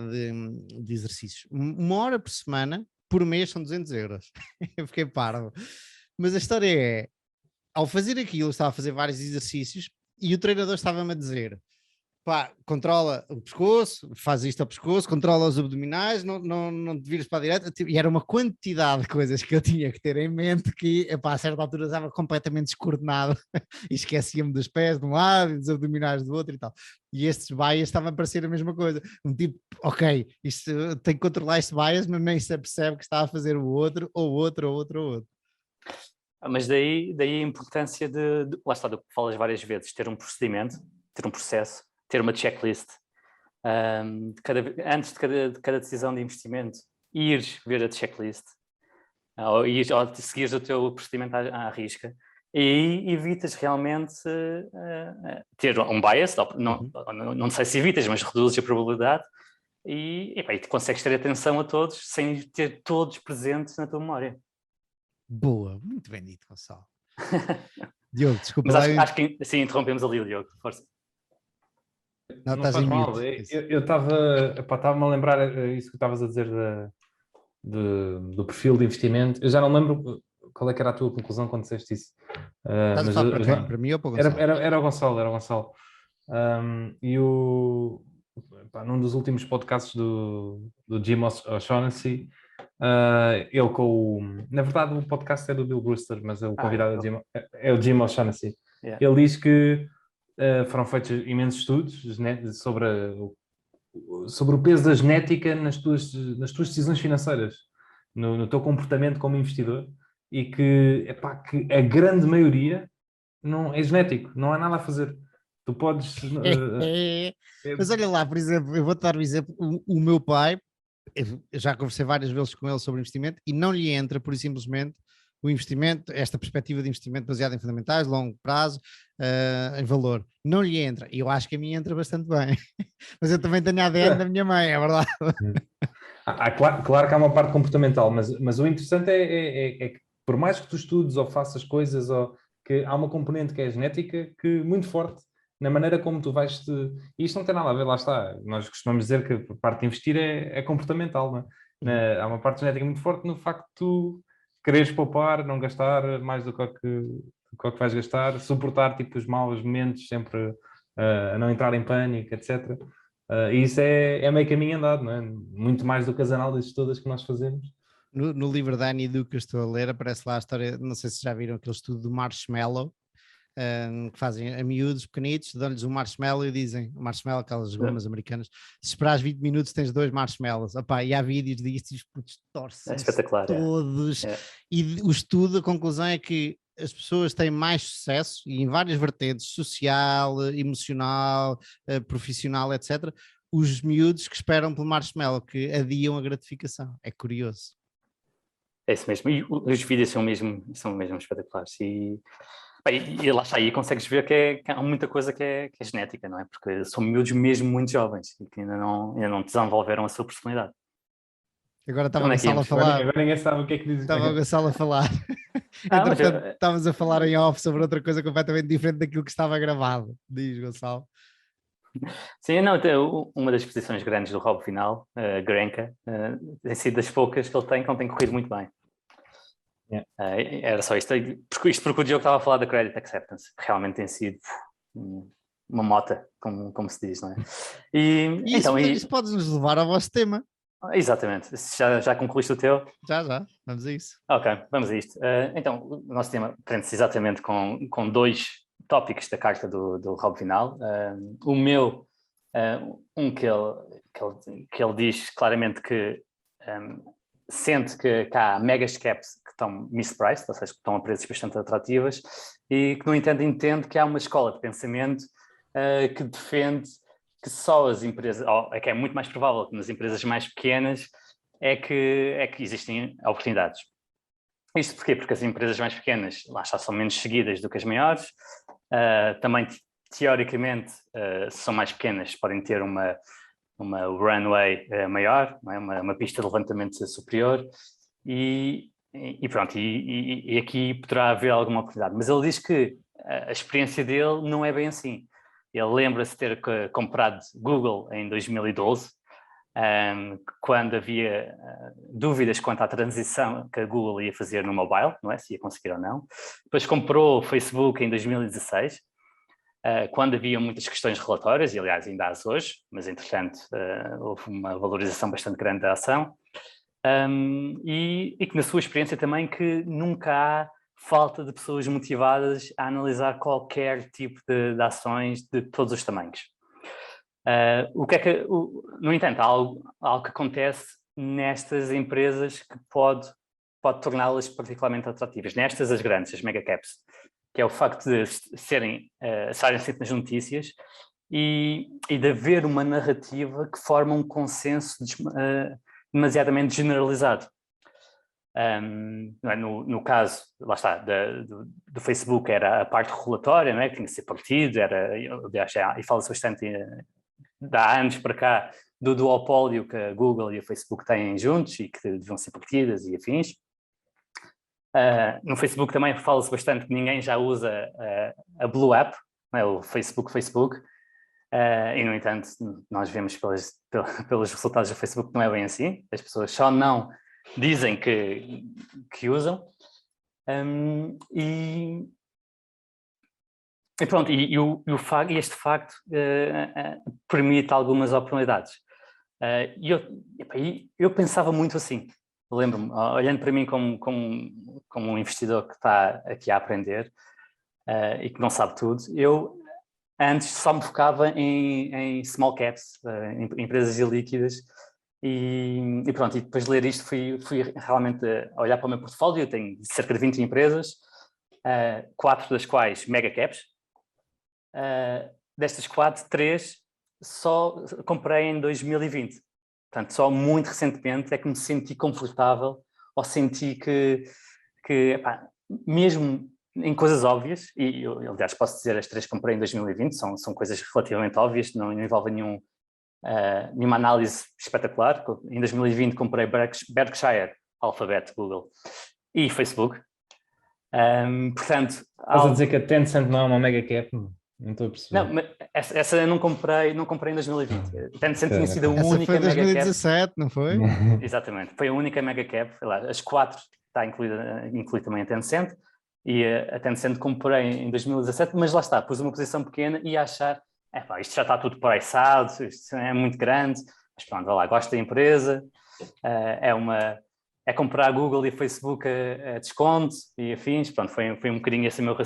de exercícios. Uma hora por semana, por mês são 200 euros. Eu fiquei parvo. Mas a história é, ao fazer aquilo, eu estava a fazer vários exercícios e o treinador estava-me a dizer, pá, controla o pescoço, faz isto ao pescoço, controla os abdominais, não te vires para a direita, e era uma quantidade de coisas que eu tinha que ter em mente que, epá, a certa altura estava completamente descoordenado e esquecia-me dos pés de um lado e dos abdominais do outro e tal. E estes bias estavam a parecer a mesma coisa, um tipo, ok, isto, tem que controlar este bias, mas nem se apercebe que está a fazer o outro, ou outro, ou outro, ou outro. Mas daí a importância lá está, do que falas várias vezes, ter um procedimento, ter um processo, ter uma checklist, antes de cada decisão de investimento, ires ver a checklist, ou seguires o teu procedimento à risca, e aí evitas realmente ter um bias, não sei se evitas, mas reduzes a probabilidade e consegues ter atenção a todos sem ter todos presentes na tua memória. Boa, muito bem dito, Gonçalo. Diogo, desculpa mas lá. Acho que sim, interrompemos ali o Diogo, força. Não faz mal. Eu estava-me a lembrar isso que estavas a dizer do perfil de investimento. Eu já não lembro qual é que era a tua conclusão quando disseste isso. Estás a falar para quem? Para mim ou para o Gonçalo? Era o Gonçalo. Num dos últimos podcasts do Jim O'Shaughnessy, na verdade o podcast é do Bill Brewster, mas o convidado é o Jim O'Shaughnessy. Yeah. Ele diz que foram feitos imensos estudos sobre o peso da genética nas tuas decisões financeiras, no teu comportamento como investidor, e que a grande maioria não é genético, não há nada a fazer. Tu podes... Mas olha lá, por exemplo, eu vou-te dar um exemplo. O meu pai, eu já conversei várias vezes com ele sobre investimento e não lhe entra, por simplesmente, o investimento, esta perspectiva de investimento baseada em fundamentais, longo prazo, em valor. Não lhe entra. E eu acho que a mim entra bastante bem. Mas eu também tenho a ADN da minha mãe, é verdade. Claro que há uma parte comportamental, mas o interessante é que por mais que tu estudes ou faças coisas, ou que há uma componente que é genética que muito forte na maneira como tu vais e isto não tem nada a ver, lá está, nós costumamos dizer que a parte de investir é comportamental, não é? Há uma parte genética muito forte no facto de tu quereres poupar, não gastar mais do que vais gastar, suportar tipo os maus momentos, sempre a não entrar em pânico, etc. E isso é meio caminho andado, não é? Muito mais do que as análises todas que nós fazemos. No livro da Annie Duke que eu estou a ler, aparece lá a história, não sei se já viram aquele estudo do marshmallow, que fazem a miúdos pequenitos, dão-lhes um marshmallow e dizem, o marshmallow, aquelas gomas americanas, se esperares 20 minutos tens 2 marshmallows. Opá, e há vídeos disto e os putos torcem-se todos. E o estudo, a conclusão é que as pessoas têm mais sucesso, e em várias vertentes, social, emocional, profissional, etc., os miúdos que esperam pelo marshmallow, que adiam a gratificação. É curioso. É isso mesmo. E os vídeos são mesmo espetaculares. E lá está, aí consegues ver que há muita coisa que é genética, não é? Porque são miúdos mesmo muito jovens e que ainda não desenvolveram a sua personalidade. Agora estava o Onde é que Gonçalo a íamos? falar. Agora ninguém sabe o que é que diz. Estava o Gonçalo a falar. Mas Entretanto, estavas a falar em off sobre outra coisa completamente diferente daquilo que estava gravado. Diz, Gonçalo. sim, não, uma das posições grandes do Rob Final, Grenka, tem sido das poucas que ele tem, que não tem corrido muito bem. Yeah. Era só isto. Porque o Diogo estava a falar da Credit Acceptance, que realmente tem sido uma mota, como se diz, não é? E isso pode nos levar ao vosso tema. Exatamente. Já concluíste o teu? Já. Vamos a isso. Ok, vamos a isto. Então, o nosso tema prende-se exatamente com dois tópicos da carta do Rob Final. O meu, que ele diz claramente que sente que há megas caps que estão mispriced, ou seja, que estão a preços bastante atrativas, e que, no entanto, entende que há uma escola de pensamento que defende que só as empresas, ou é que é muito mais provável que nas empresas mais pequenas é que existem oportunidades. Isto porquê? Porque as empresas mais pequenas, lá está, são menos seguidas do que as maiores, também teoricamente, se são mais pequenas, podem ter uma runway maior, não é? uma pista de levantamento superior, e pronto, e aqui poderá haver alguma oportunidade. Mas ele diz que a experiência dele não é bem assim. Ele lembra-se de ter comprado Google em 2012, quando havia dúvidas quanto à transição que a Google ia fazer no mobile, não é? Se ia conseguir ou não. Depois comprou o Facebook em 2016, quando havia muitas questões relatórias, e aliás ainda há hoje, mas entretanto houve uma valorização bastante grande da ação, e que na sua experiência também que nunca há falta de pessoas motivadas a analisar qualquer tipo de ações de todos os tamanhos. No entanto, há algo que acontece nestas empresas que pode torná-las particularmente atrativas, nestas as grandes, as mega caps, que é o facto de estarem sempre nas notícias e de haver uma narrativa que forma um consenso demasiadamente generalizado. No caso, lá está, do Facebook era a parte regulatória, não é? Que tinha que ser partido, aliás, e fala-se bastante há anos para cá do duopólio que a Google e o Facebook têm juntos e que deviam ser partidas e afins. No Facebook também fala-se bastante que ninguém já usa a Blue App, não é? O Facebook, e no entanto nós vemos pelos resultados do Facebook que não é bem assim, as pessoas só não dizem que usam, e pronto, e este facto permite algumas oportunidades. Eu pensava muito assim, lembro-me, olhando para mim como um investidor que está aqui a aprender e que não sabe tudo, eu antes só me focava em small caps, em empresas ilíquidas, e pronto, e depois de ler isto fui realmente olhar para o meu portfólio. Eu tenho cerca de 20 empresas, 4 das quais mega caps. Destas 4, 3 só comprei em 2020. Portanto, só muito recentemente é que me senti confortável, ou senti que mesmo em coisas óbvias, e eu aliás posso dizer as 3 que comprei em 2020, são coisas relativamente óbvias, não envolvem nenhuma análise espetacular. Em 2020 comprei Berkshire, Alphabet, Google e Facebook. Portanto, Estás a dizer que a Tencent não é uma mega cap? Não estou a perceber. Não, mas essa eu não comprei em 2020. Tencent tinha sido a Essa única foi mega cap. 2017, não foi? Exatamente, foi a única mega cap. As 4 está inclui também a Tencent, e a Tencent comprei em 2017, mas lá está, pus uma posição pequena e a achar, isto já está tudo priceado, isto é muito grande, mas pronto, vai lá, gosto da empresa, é comprar a Google e a Facebook a desconto e afins. Pronto, foi um bocadinho esse o meu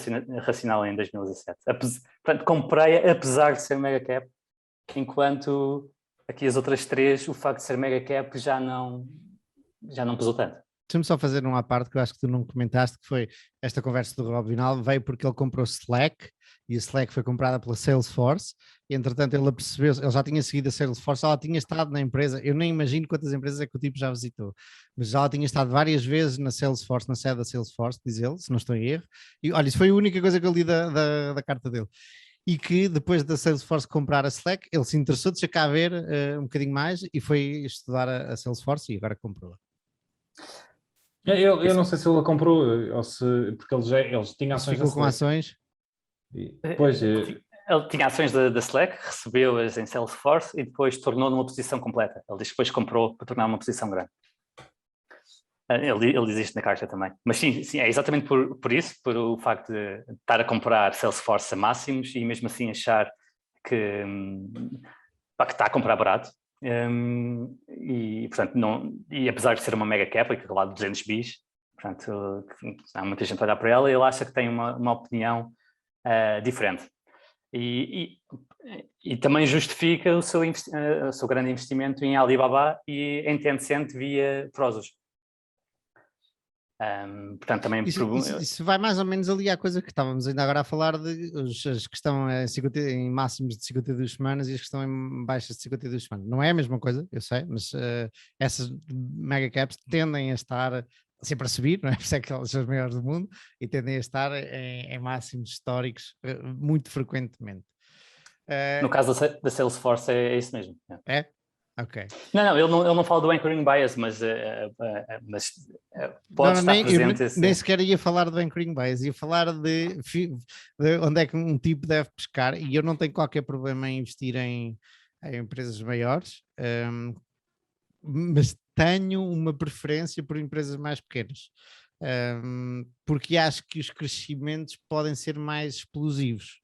racional em 2017. Portanto, comprei apesar de ser mega cap, enquanto aqui as outras 3, o facto de ser mega cap já não pesou tanto. Deixa-me só fazer uma à parte que eu acho que tu não comentaste, que foi esta conversa do Rob Vinal, veio porque ele comprou Slack e a Slack foi comprada pela Salesforce e entretanto ele apercebeu, ele já tinha seguido a Salesforce, ela tinha estado na empresa, eu nem imagino quantas empresas é que o tipo já visitou, mas já ela tinha estado várias vezes na Salesforce, na sede da Salesforce, diz ele, se não estou em erro, e olha, isso foi a única coisa que eu li da carta dele. E que depois da Salesforce comprar a Slack, ele se interessou, deixa cá ver um bocadinho mais e foi estudar a Salesforce e agora comprou. Eu não sei se ele a comprou, ou se, porque eles tinham Se ações da ficou com Slack. ações. Pois, Ele tinha ações da Slack, recebeu-as em Salesforce e depois tornou numa posição completa. Ele diz que depois comprou para tornar uma posição grande. Ele existe na carta também. Mas sim, é exatamente por isso, por o facto de estar a comprar Salesforce a máximos e mesmo assim achar que está a comprar barato. E, portanto, e apesar de ser uma mega cap, que lá de 200 bis, portanto, há muita gente a olhar para ela e ele acha que tem uma opinião diferente. E também justifica o seu grande investimento em Alibaba e em Tencent via Prozos. Portanto, também isso vai mais ou menos ali à coisa que estávamos ainda agora a falar de as que estão em máximos de 52 semanas e as que estão em baixas de 52 semanas. Não é a mesma coisa, eu sei, mas essas mega caps tendem a estar sempre a subir, não é? Por isso é que elas são as maiores do mundo e tendem a estar em máximos históricos muito frequentemente. No caso da Salesforce é isso mesmo. É? Ok. Não, ele não fala do anchoring bias, mas pode estar presente. Nem sequer ia falar do anchoring bias, ia falar de onde é que um tipo deve pescar, e eu não tenho qualquer problema em investir em empresas maiores, mas tenho uma preferência por empresas mais pequenas, porque acho que os crescimentos podem ser mais explosivos.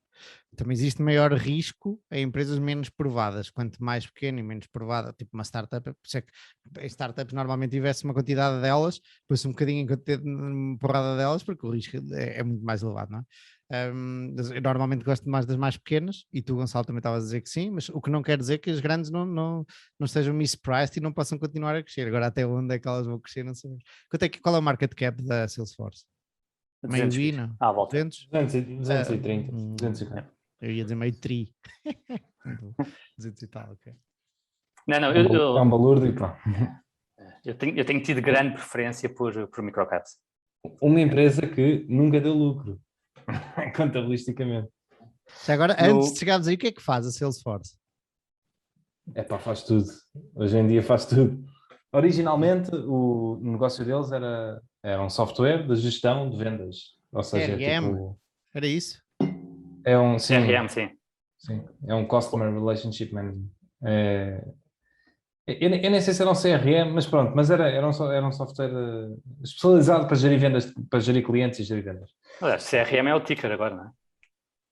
Também existe maior risco em empresas menos provadas, quanto mais pequena e menos provada, tipo uma startup, por isso é que em startups normalmente tivesse uma quantidade delas, depois um bocadinho em quantidade porrada delas, porque o risco é muito mais elevado, não é? Eu normalmente gosto mais das mais pequenas, e tu, Gonçalo, também estavas a dizer que sim, mas o que não quer dizer que as grandes não estejam mispriced e não possam continuar a crescer. Agora, até onde é que elas vão crescer, não sabemos. Qual é o market cap da Salesforce? Meio bi, não? À volta. 230, 250. Eu ia dizer meio tri. 200 e tal, ok. Não, é um balúrdio e pronto. Eu tenho tido grande preferência por microcaps. Uma empresa que nunca deu lucro, contabilisticamente. Agora, antes de chegarmos aí, o que é que faz a Salesforce? Faz tudo. Hoje em dia faz tudo. Originalmente, o negócio deles era um software de gestão de vendas. Ou seja, CRM? Era isso? É um CRM, sim. É um Customer Relationship Management. Eu nem sei se era um CRM, mas pronto, mas era um software especializado para gerir vendas, para gerir clientes e gerir vendas. Aliás, CRM é o ticker agora, não é?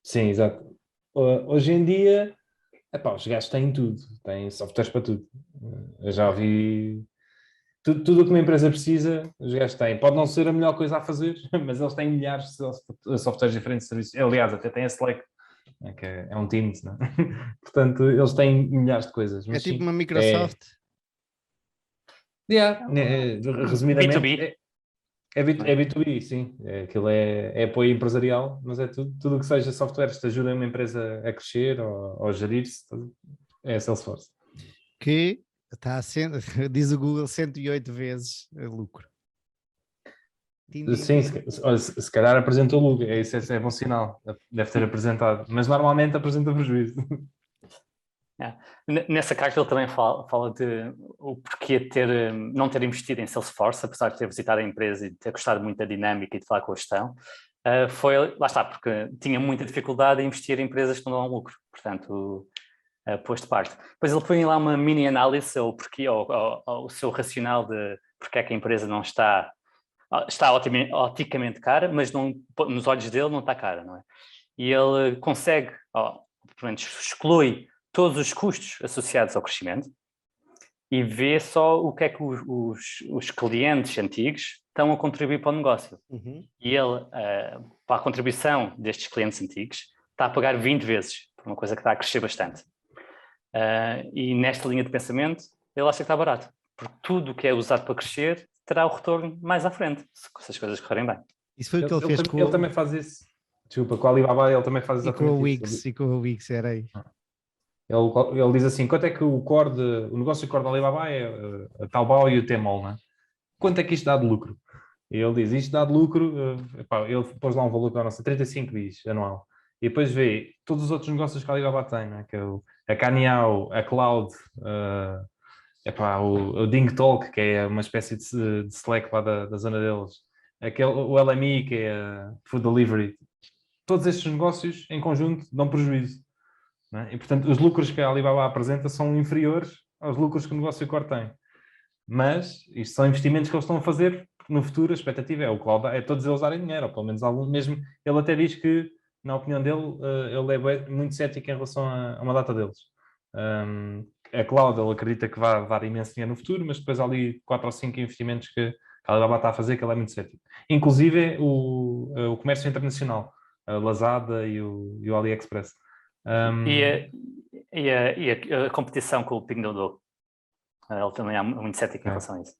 Sim, exato. Hoje em dia, os gajos têm tudo, têm softwares para tudo. Eu já vi tudo o que uma empresa precisa, os gajos têm. Pode não ser a melhor coisa a fazer, mas eles têm milhares de softwares diferentes de serviços. Aliás, até têm a Slack, que é um Teams, não é? Portanto, eles têm milhares de coisas. É tipo uma Microsoft? Resumidamente, B2B. É B2B, sim. Aquilo é apoio empresarial, mas é tudo o que seja softwares que ajudem uma empresa a crescer ou a gerir-se, é a Salesforce. Que está diz o Google 108 vezes lucro. Sim, se calhar apresentou lucro, isso é bom sinal, deve ter apresentado, mas normalmente apresenta prejuízo. Nessa carta ele também fala de o porquê de não ter investido em Salesforce, apesar de ter visitado a empresa e de ter gostado muito da dinâmica e de falar com a gestão. Lá está, porque tinha muita dificuldade em investir em empresas que não dão lucro, portanto, pôs de parte. Depois ele põe lá uma mini análise ou o seu racional de porque é que a empresa não está oticamente cara, mas nos olhos dele não está cara, não é? E ele consegue, pelo menos exclui todos os custos associados ao crescimento e vê só o que é que os clientes antigos estão a contribuir para o negócio. Uhum. E ele, para a contribuição destes clientes antigos, está a pagar 20 vezes, por uma coisa que está a crescer bastante. E nesta linha de pensamento, ele acha que está barato, porque tudo o que é usado para crescer terá o retorno mais à frente, se as coisas correrem bem. Isso foi o que ele fez com Ele também faz isso. Desculpa, com a Alibaba ele também faz e com a exatamente Wix, isso. e com a Wix, era aí. Ele diz assim, quanto é que o negócio core da Alibaba é a Taobao e o Tmall, né? Quanto é que isto dá de lucro? E ele diz, isto dá de lucro, ele pôs lá um valor para a nossa, 35 bis anual. E depois vê todos os outros negócios que a Alibaba tem, né? Que é a Cainiao, a Cloud, o DingTalk, que é uma espécie de Slack lá da zona deles, o LMI, que é a Food Delivery. Todos estes negócios em conjunto dão prejuízo. Né? E, portanto, os lucros que a Alibaba apresenta são inferiores aos lucros que o negócio core tem. Mas isto são investimentos que eles estão a fazer no futuro. A expectativa é o cloud, é todos eles darem dinheiro, ou pelo menos algum mesmo. Ele até diz que, na opinião dele, ele é muito cético em relação a uma data deles. A cloud, ele acredita que vai dar imenso dinheiro no futuro, mas depois há ali 4 ou 5 investimentos que a Alibaba está a fazer que ele é muito cético. Inclusive o comércio internacional, a Lazada e o AliExpress. E a competição com o Pinduoduo? Ele também é muito cético em relação a isso.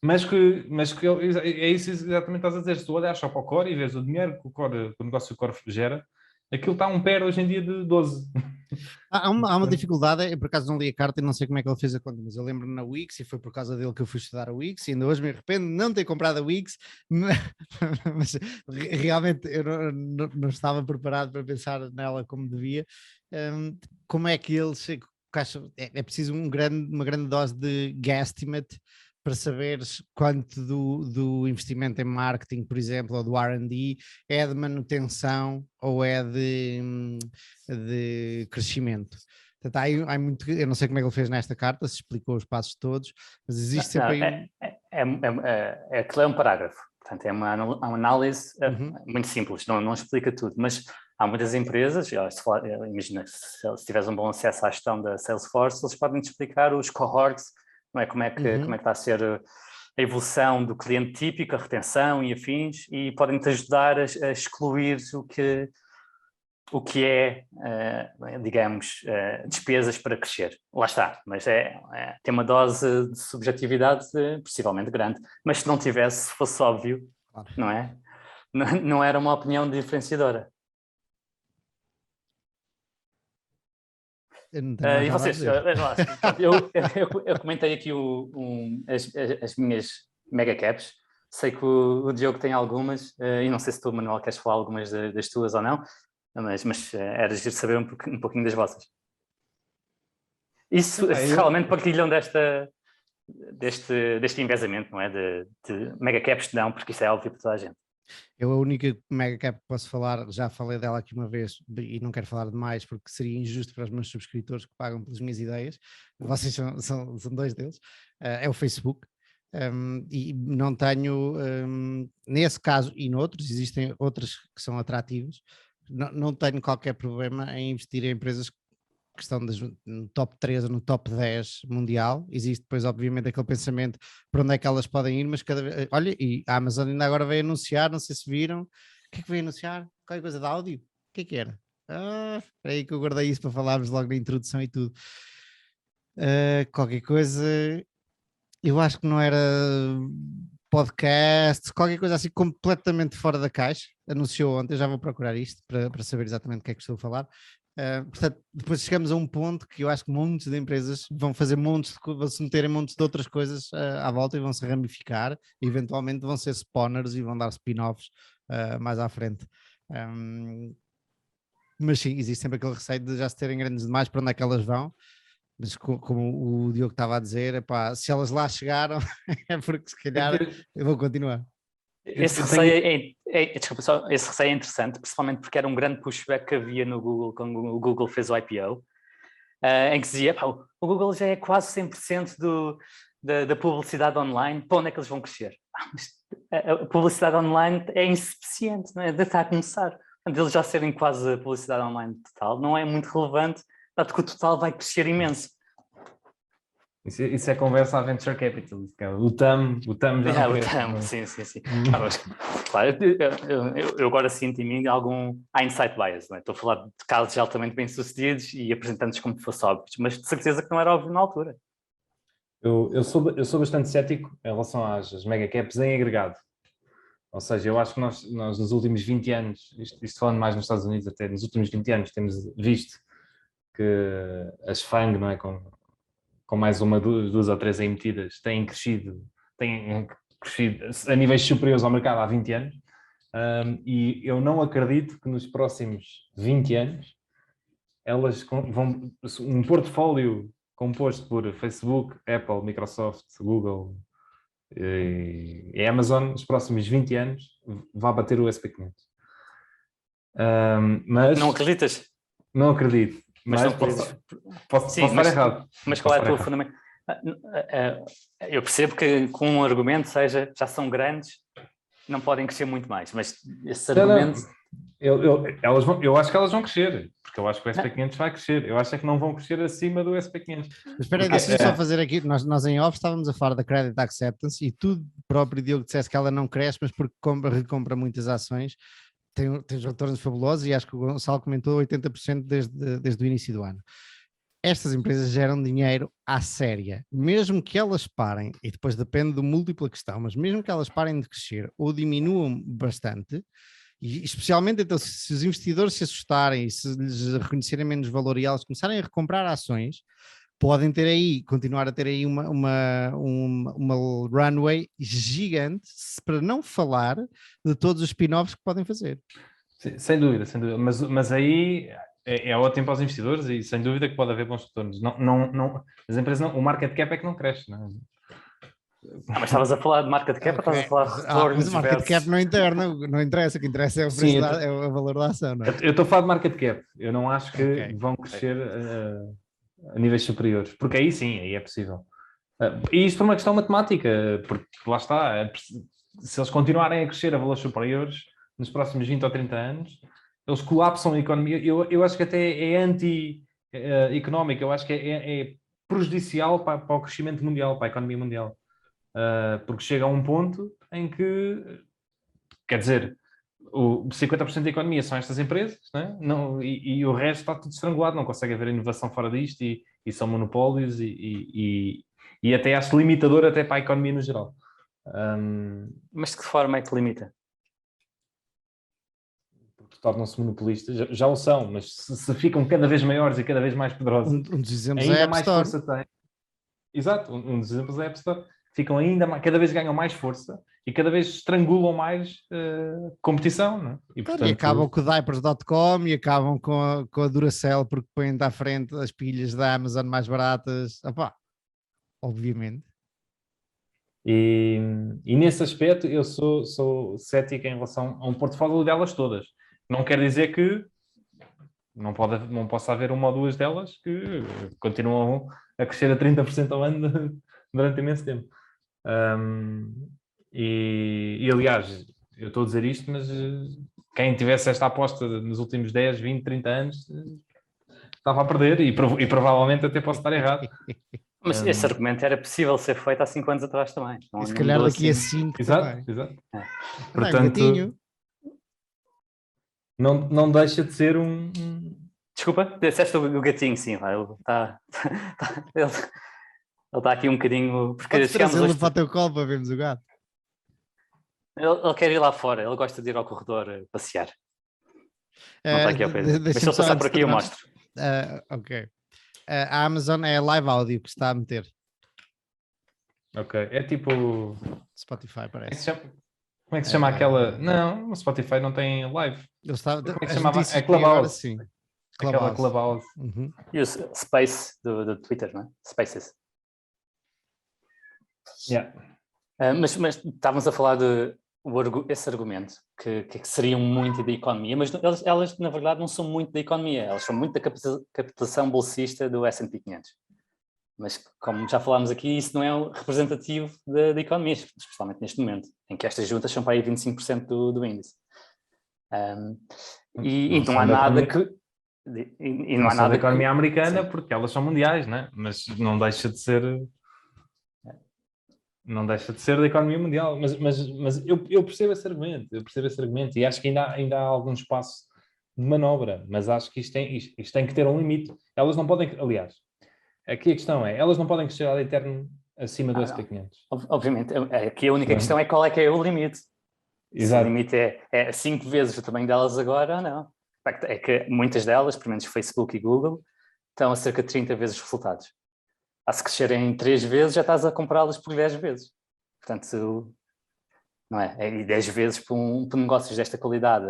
Mas que é isso exatamente que estás a dizer. Se tu olhas só para o core e vês o dinheiro que o negócio core gera, aquilo está um PER hoje em dia de 12. Há uma dificuldade, eu por acaso não li a carta e não sei como é que ele fez a conta, mas eu lembro-me na Wix e foi por causa dele que eu fui estudar a Wix e ainda hoje me arrependo de não ter comprado a Wix, mas realmente eu não estava preparado para pensar nela como devia. Como é que ele chega? É preciso uma grande dose de guesstimate para saberes quanto do investimento em marketing, por exemplo, ou do R&D, é de manutenção ou é de crescimento. Portanto, há muito, eu não sei como é que ele fez nesta carta, se explicou os passos todos, mas existe sempre aí aquilo é um parágrafo, portanto é uma análise muito simples, não explica tudo, mas há muitas empresas, imagina, se tiveres um bom acesso à gestão da Salesforce, eles podem te explicar os cohorts, não é? Como é que está a ser a evolução do cliente típico, a retenção e afins, e podem-te ajudar a excluir o que é, digamos, despesas para crescer. Lá está, mas tem uma dose de subjetividade possivelmente grande, mas se não tivesse, se fosse óbvio, claro. Não é? Não era uma opinião diferenciadora. E vocês, eu comentei aqui as minhas mega caps, sei que o Diogo tem algumas, e não sei se tu, Manuel, queres falar algumas das tuas ou não, mas era giro saber um pouquinho das vossas. Isso realmente partilham deste envezamento, não é? De mega caps não, porque isso é óbvio para toda a gente. Eu a única mega cap que posso falar, já falei dela aqui uma vez e não quero falar demais porque seria injusto para os meus subscritores que pagam pelas minhas ideias, vocês são dois deles, é o Facebook. E não tenho, nesse caso e noutros, existem outras que são atrativas, não tenho qualquer problema em investir em empresas que estão no top 3 ou no top 10 mundial. Existe depois obviamente aquele pensamento para onde é que elas podem ir, mas cada vez, olha, e a Amazon ainda agora veio anunciar, não sei se viram, o que é que veio anunciar? Qualquer coisa de áudio? O que era? Espera aí que eu guardei isso para falarmos logo na introdução e tudo. Qualquer coisa, eu acho que não era podcast, qualquer coisa assim completamente fora da caixa, anunciou ontem, eu já vou procurar isto para saber exatamente o que é que estou a falar. Portanto, depois chegamos a um ponto que eu acho que montes de empresas vão fazer vão se meter em montes de outras coisas à volta e vão se ramificar, e eventualmente vão ser spawners e vão dar spin-offs mais à frente. Mas sim, existe sempre aquele receio de já se terem grandes demais para onde é que elas vão. Mas como o Diogo estava a dizer, epá, se elas lá chegaram é porque se calhar eu vou continuar. Esse receio esse receio é interessante, principalmente porque era um grande pushback que havia no Google quando o Google fez o IPO, em que se dizia, o Google já é quase 100% da publicidade online, para onde é que eles vão crescer? Mas a publicidade online é insuficiente, não é? Está a começar. Portanto, eles já serem quase a publicidade online total, não é muito relevante, dado que o total vai crescer imenso. Isso é conversa à venture capital, o TAM já não cresce. Sim. Claro, eu agora sinto em mim algum hindsight bias, não é? Estou a falar de casos altamente bem-sucedidos e apresentando-os como se fosse óbvios, mas de certeza que não era óbvio na altura. Eu sou bastante cético em relação às mega caps em agregado. Ou seja, eu acho que nós nos últimos 20 anos, isto falando mais nos Estados Unidos, até nos últimos 20 anos, temos visto que as FANG, não é, com mais uma, duas ou três aí metidas, têm crescido a níveis superiores ao mercado há 20 anos. E eu não acredito que nos próximos 20 anos elas vão um portfólio composto por Facebook, Apple, Microsoft, Google e Amazon nos próximos 20 anos vai bater o SP500. Mas Não acreditas? não acredito. Mas Mas não posso Sim, estar errado. Mas qual é a tua fundamento? Eu percebo que com um argumento seja, já são grandes, não podem crescer muito mais, mas esse argumento... Eu acho que elas vão crescer, porque eu acho que o SP500 vai crescer. Eu acho que não vão crescer acima do SP500. Mas espera aí, deixa-me só fazer aqui, nós em off estávamos a falar da Credit Acceptance e tu próprio, Diogo, disseste que ela não cresce, mas porque recompra muitas ações, tem retornos fabulosos e acho que o Gonçalo comentou 80% desde o início do ano. Estas empresas geram dinheiro à séria, mesmo que elas parem, e depois depende do múltiplo a questão, mas mesmo que elas parem de crescer ou diminuam bastante, e especialmente então se os investidores se assustarem e se lhes reconhecerem menos valor e elas começarem a recomprar ações, podem continuar a ter aí uma runway gigante, para não falar de todos os spin-offs que podem fazer. Sem dúvida. Mas aí é ótimo para os investidores e sem dúvida que pode haver bons retornos. As empresas o market cap é que não cresce, não é? mas estavas a falar de market cap ou estavas a falar de retornos? Mas o market cap não interessa, o que interessa é o preço é o valor da ação, não é? Eu estou a falar de market cap, eu não acho que vão crescer a níveis superiores, porque aí sim, aí é possível. E isto por uma questão matemática, porque lá está, se eles continuarem a crescer a valores superiores nos próximos 20 ou 30 anos, eles colapsam a economia. Eu acho que até é anti-económico, eu acho que é prejudicial para o crescimento mundial, para a economia mundial. Porque chega a um ponto em que, quer dizer, 50% da economia são estas empresas, né? E o resto está tudo estrangulado, não consegue haver inovação fora disto e são monopólios e até acho limitador até para a economia no geral. Mas de que forma é que limita? Porque tornam-se monopolistas, já o são, mas se ficam cada vez maiores e cada vez mais poderosos, um dos exemplos ainda é a App mais Store. força têm. Exato, um dos exemplos é a App Store. Ficam ainda mais, cada vez ganham mais força e cada vez estrangulam mais competição, não é? E acabam com o Diapers.com e acabam com a Duracell porque põem-te à frente as pilhas da Amazon mais baratas. Opá, obviamente. E nesse aspecto eu sou cético em relação a um portfólio delas todas. Não quer dizer que não possa haver uma ou duas delas que continuam a crescer a 30% ao ano durante imenso tempo. E aliás, eu estou a dizer isto, mas quem tivesse esta aposta nos últimos 10, 20, 30 anos estava a perder e provavelmente até posso estar errado. Mas esse argumento era possível ser feito há 5 anos atrás também. E se calhar daqui a 5 Exato. Portanto, não deixa de ser um... Desculpa, disseste o gatinho, sim. Ele está aqui um bocadinho... Podes trazê-lo para o teu colo para vermos o gato. Ele quer ir lá fora, ele gosta de ir ao corredor passear. Não está aqui ao pé. Mas se ele passar por aqui eu mostro. Ok. A Amazon é live áudio que está a meter. Ok, é tipo... Spotify, parece. Como é que se chama aquela... Não, o Spotify não tem live. Como é que se chamava? É Clubhouse. Sim. Aquela Clubhouse. Uhum. E o Space do Twitter, não é? Spaces. Yeah. Mas estávamos a falar de esse argumento, que seriam muito da economia, mas elas, na verdade, não são muito da economia, elas são muito da captação bolsista do S&P 500. Mas, como já falámos aqui, isso não é representativo da economia, especialmente neste momento, em que estas juntas são para aí 25% do índice. E não há nada que... E não há nada da economia americana, sim, porque elas são mundiais, né? Mas não deixa de ser... Não deixa de ser da economia mundial, mas eu percebo esse argumento, e acho que ainda há algum espaço de manobra, mas acho que isto tem que ter um limite. Elas não podem, aliás, aqui a questão é, elas não podem crescer ad eterno acima do SP500. Obviamente, aqui a única questão é qual é que é o limite. Exato. Se o limite é 5 vezes o tamanho delas agora ou não. É que muitas delas, pelo menos Facebook e Google, estão a cerca de 30 vezes os resultados. Se crescerem 3 vezes, já estás a comprá-las por 10 vezes. Portanto, não é? E 10 vezes para negócios desta qualidade,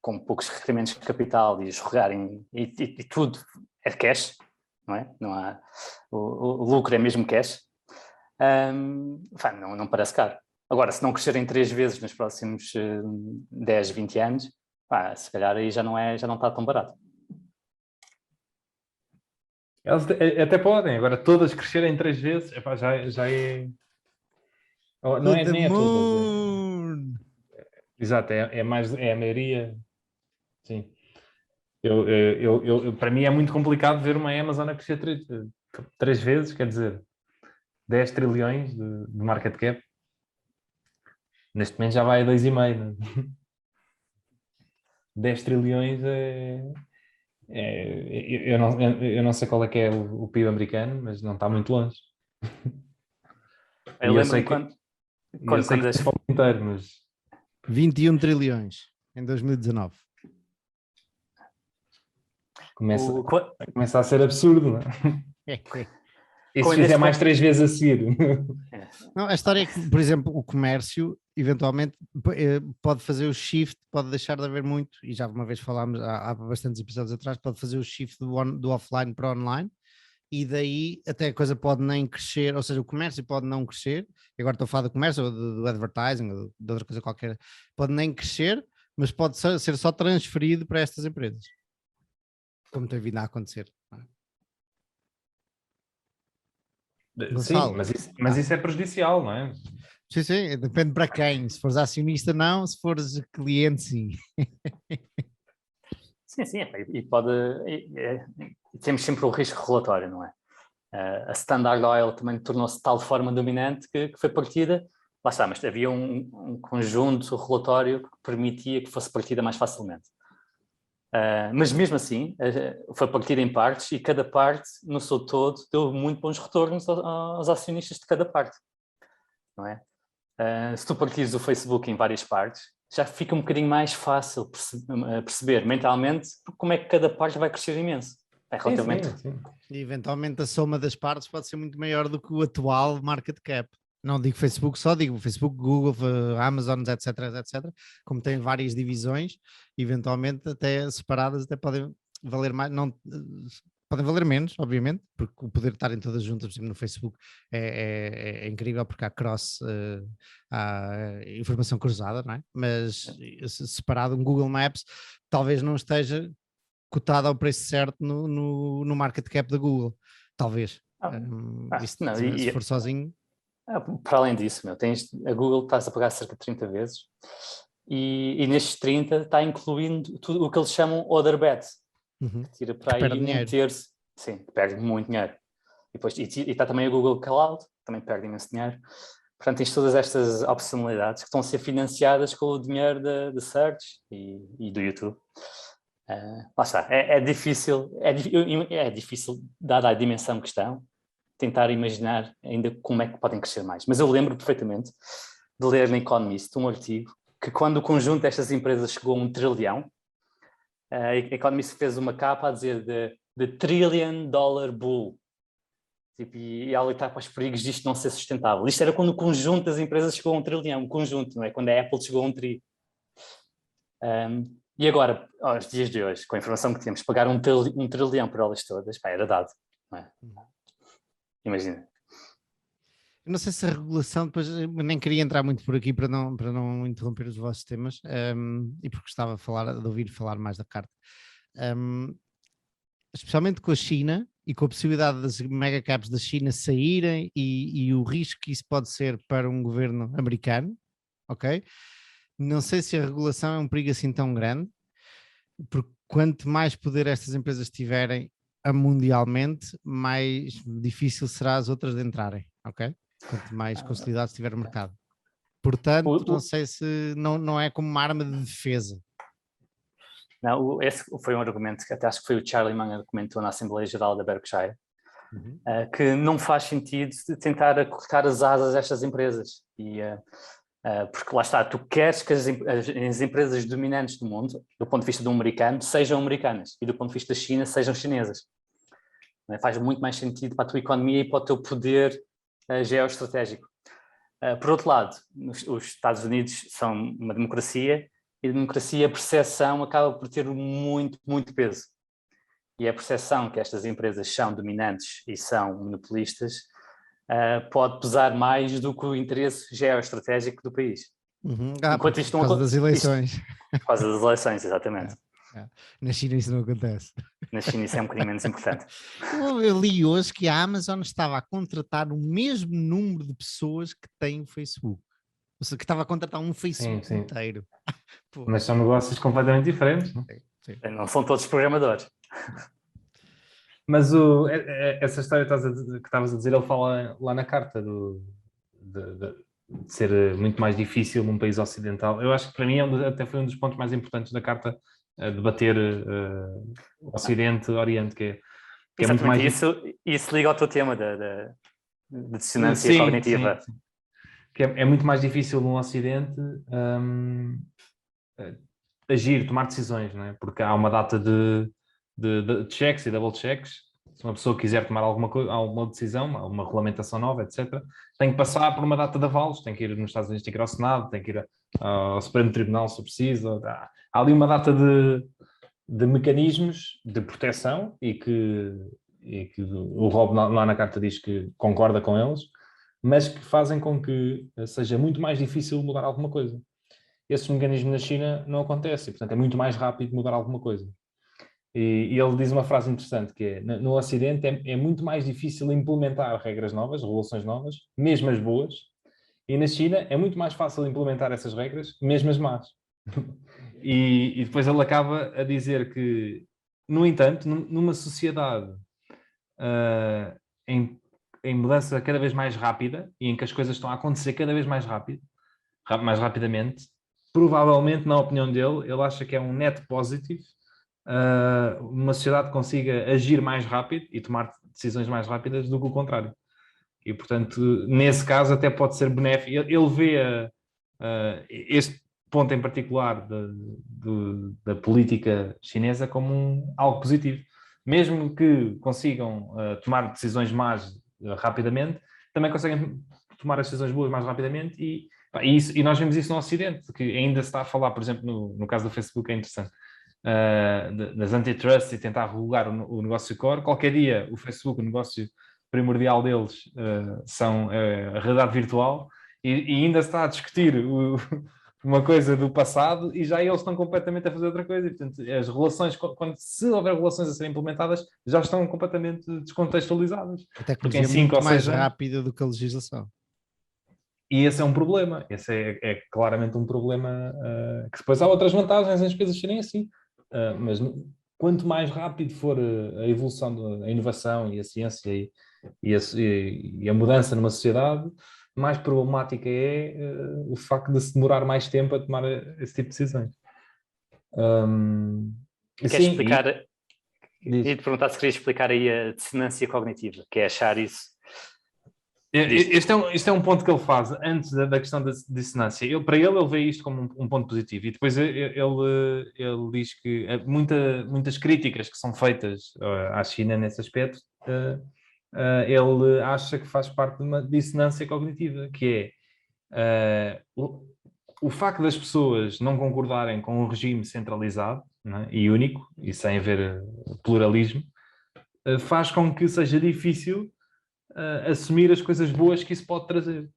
com poucos requerimentos de capital e escorregarem, e tudo é cash, não é? Não há, o lucro é mesmo cash. Não parece caro. Agora, se não crescerem 3 vezes nos próximos 10, 20 anos, se calhar aí já não está tão barato. Elas até podem, agora todas crescerem 3 vezes, já é... Não é, nem é todas. Exato, é mais, é a maioria. Sim. Para mim é muito complicado ver uma Amazon a crescer 3 vezes, quer dizer, 10 trilhões de market cap. Neste momento já vai a 2,5, né? 10 trilhões eu não sei qual é que é o PIB americano, mas não está muito longe. Eu lembro-me quando é para o inteiro, mas... 21 trilhões em 2019. Começa a ser absurdo, não é? E se fizer mais 3 vezes a seguir? Não, a história é que, por exemplo, o comércio eventualmente pode fazer o shift, pode deixar de haver muito, e já uma vez falámos há bastantes episódios atrás, pode fazer o shift do offline para online, e daí até a coisa pode nem crescer, ou seja, o comércio pode não crescer, e agora estou a falar do comércio, ou do advertising, ou de outra coisa qualquer, pode nem crescer, mas pode ser só transferido para estas empresas, como tem vindo a acontecer. Sim, mas isso é prejudicial, não é? Sim, depende para quem. Se fores acionista, não. Se fores cliente, sim. Sim, e pode... temos sempre o risco regulatório, não é? A Standard Oil também tornou-se de tal forma dominante que foi partida. Lá está, mas havia um conjunto regulatório que permitia que fosse partida mais facilmente. Mas mesmo assim, foi partida em partes e cada parte, no seu todo, deu muito bons retornos aos acionistas de cada parte, não é? Se tu partires o Facebook em várias partes, já fica um bocadinho mais fácil perceber mentalmente como é que cada parte vai crescer imenso. É relativamente... Sim. E eventualmente a soma das partes pode ser muito maior do que o atual market cap. Não digo Facebook só, digo Facebook, Google, Amazon, etc. Como tem várias divisões, eventualmente até separadas até podem valer mais, não, podem valer menos, obviamente, porque o poder de estarem todas juntas, por exemplo, no Facebook é incrível porque há há informação cruzada, não é? Mas separado um Google Maps talvez não esteja cotado ao preço certo no market cap da Google, talvez. Se for sozinho... Para além disso, a Google estás a pagar cerca de 30 vezes e nestes 30 está incluindo tudo o que eles chamam other bets, que tira para aí um terço. Sim, perde muito dinheiro. E está também a Google Cloud, também perde imenso dinheiro. Portanto, tens todas estas opcionalidades que estão a ser financiadas com o dinheiro de Search e do YouTube. Lá está, é difícil, dada a dimensão que estão, tentar imaginar ainda como é que podem crescer mais. Mas eu lembro perfeitamente de ler na Economist um artigo que quando o conjunto destas empresas chegou a 1 trilhão, a Economist fez uma capa a dizer The Trillion Dollar Bull. E ela está para os perigos disto não ser sustentável. Isto era quando o conjunto das empresas chegou a 1 trilhão, o conjunto, não é? Quando a Apple chegou a 1 tri. E agora, aos dias de hoje, com a informação que temos, pagar 1 trilhão por elas todas, era dado, não é? Imagina. Eu não sei se a regulação, depois nem queria entrar muito por aqui para não interromper os vossos temas, e porque gostava de ouvir falar mais da carta. Especialmente com a China e com a possibilidade das megacaps da China saírem e o risco que isso pode ser para um governo americano, ok? Não sei se a regulação é um perigo assim tão grande, porque quanto mais poder estas empresas tiverem mundialmente, mais difícil será as outras de entrarem, ok? Quanto mais consolidado estiver o mercado. Portanto, não sei se não é como uma arma de defesa. Não, esse foi um argumento que até acho que foi o Charlie Munger que comentou na Assembleia Geral da Berkshire, que não faz sentido tentar acortar as asas a estas empresas. Porque lá está, tu queres que as empresas dominantes do mundo, do ponto de vista do americano, sejam americanas, e do ponto de vista da China, sejam chinesas. Faz muito mais sentido para a tua economia e para o teu poder geoestratégico. Por outro lado, os Estados Unidos são uma democracia, e a democracia, a percepção acaba por ter muito, muito peso. E a percepção que estas empresas são dominantes e são monopolistas pode pesar mais do que o interesse geoestratégico do país. Enquanto isto por causa das eleições. Por causa das eleições, exatamente. Na China isso não acontece. Na China isso é um bocadinho menos importante. Eu li hoje que a Amazon estava a contratar o mesmo número de pessoas que tem o Facebook. Ou seja, que estava a contratar um Facebook inteiro. Mas são negócios completamente diferentes, não? Sim. Não são todos programadores. Mas essa história que estavas a dizer, ele fala lá na carta de ser muito mais difícil num país ocidental. Eu acho que para mim até foi um dos pontos mais importantes da carta, debater Ocidente-Oriente, que é muito mais... Isso liga ao teu tema da dissonância cognitiva. Sim. Que é muito mais difícil no Ocidente agir, tomar decisões, não é? Porque há uma data de checks e double checks. Se uma pessoa quiser tomar alguma decisão, uma regulamentação nova, etc., tem que passar por uma data de avalos, tem que ir nos Estados Unidos, tem que ir ao Senado, tem que ir ao Supremo Tribunal se precisa. Há ali uma data de mecanismos de proteção e que o Rob lá na carta diz que concorda com eles, mas que fazem com que seja muito mais difícil mudar alguma coisa. Esse mecanismo na China não acontece, e, portanto, é muito mais rápido mudar alguma coisa. E ele diz uma frase interessante, que é, no Ocidente é muito mais difícil implementar regras novas, regulações novas, mesmo as boas, e na China é muito mais fácil implementar essas regras, mesmo as más. E depois ele acaba a dizer que, no entanto, numa sociedade em mudança cada vez mais rápida, e em que as coisas estão a acontecer cada vez mais rapidamente, provavelmente, na opinião dele, ele acha que é um net positive uma sociedade consiga agir mais rápido e tomar decisões mais rápidas do que o contrário. E, portanto, nesse caso até pode ser benéfico. Ele vê este ponto em particular da política chinesa como algo positivo. Mesmo que consigam tomar decisões más rapidamente, também conseguem tomar as decisões boas mais rapidamente e nós vemos isso no Ocidente, que ainda se está a falar, por exemplo, no caso do Facebook, é interessante, das antitrust e tentar regular o negócio core. Qualquer dia o Facebook, o negócio primordial deles são a realidade virtual e ainda se está a discutir uma coisa do passado e já eles estão completamente a fazer outra coisa. E, portanto, as relações, se houver relações a serem implementadas, já estão completamente descontextualizadas. A tecnologia é muito mais rápida do que a legislação. E esse é um problema. Esse é claramente um problema que depois há outras vantagens em as coisas serem assim. Mas quanto mais rápido for a evolução, a inovação e a ciência e a mudança numa sociedade, mais problemática é o facto de se demorar mais tempo a tomar esse tipo de decisões. Queres explicar? E te perguntar se querias explicar aí a dissonância cognitiva, que é achar isso. Este é um ponto que ele faz antes da questão da dissonância. Para ele vê isto como um ponto positivo e depois ele diz que muitas críticas que são feitas à China nesse aspecto, ele acha que faz parte de uma dissonância cognitiva, que é o facto das pessoas não concordarem com um regime centralizado, não é, e único, e sem haver pluralismo, faz com que seja difícil assumir as coisas boas que isso pode trazer.